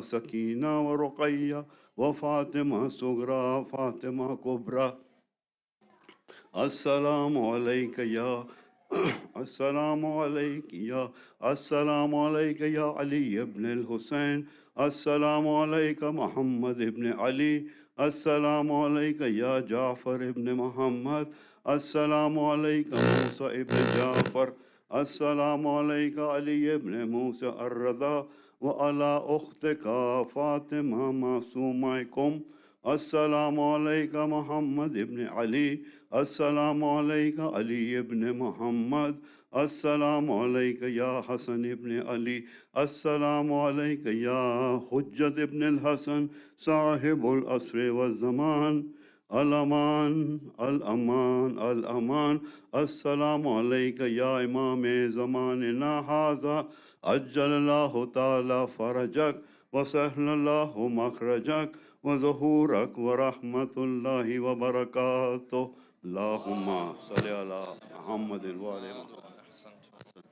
سكينة ورقية وفاطمة صغرى فاطمة كبرى السلام عليك يا السلام عليك يا علي بن الحسين السلام عليك محمد بن علي السلام عليك يا جعفر بن محمد السلام عليك موسى بن جعفر السلام عليك علي بن موسى الرضا وعلى أختك فاطمة معصومكم السلام عليك محمد بن علي السلام عليك علي بن محمد السلام علیک یا حسن ابن علی السلام علیک یا حجت ابن الحسن صاحب العصر والزمان الامان الامان الامان السلام علیک یا امام زماننا ھذا عجل اللہ تعالی فرجک وسهل اللہ مخرجک وظہورک ورحمۃ اللہ وبرکاتہ اللہم صلی علی محمد وعلی محمد.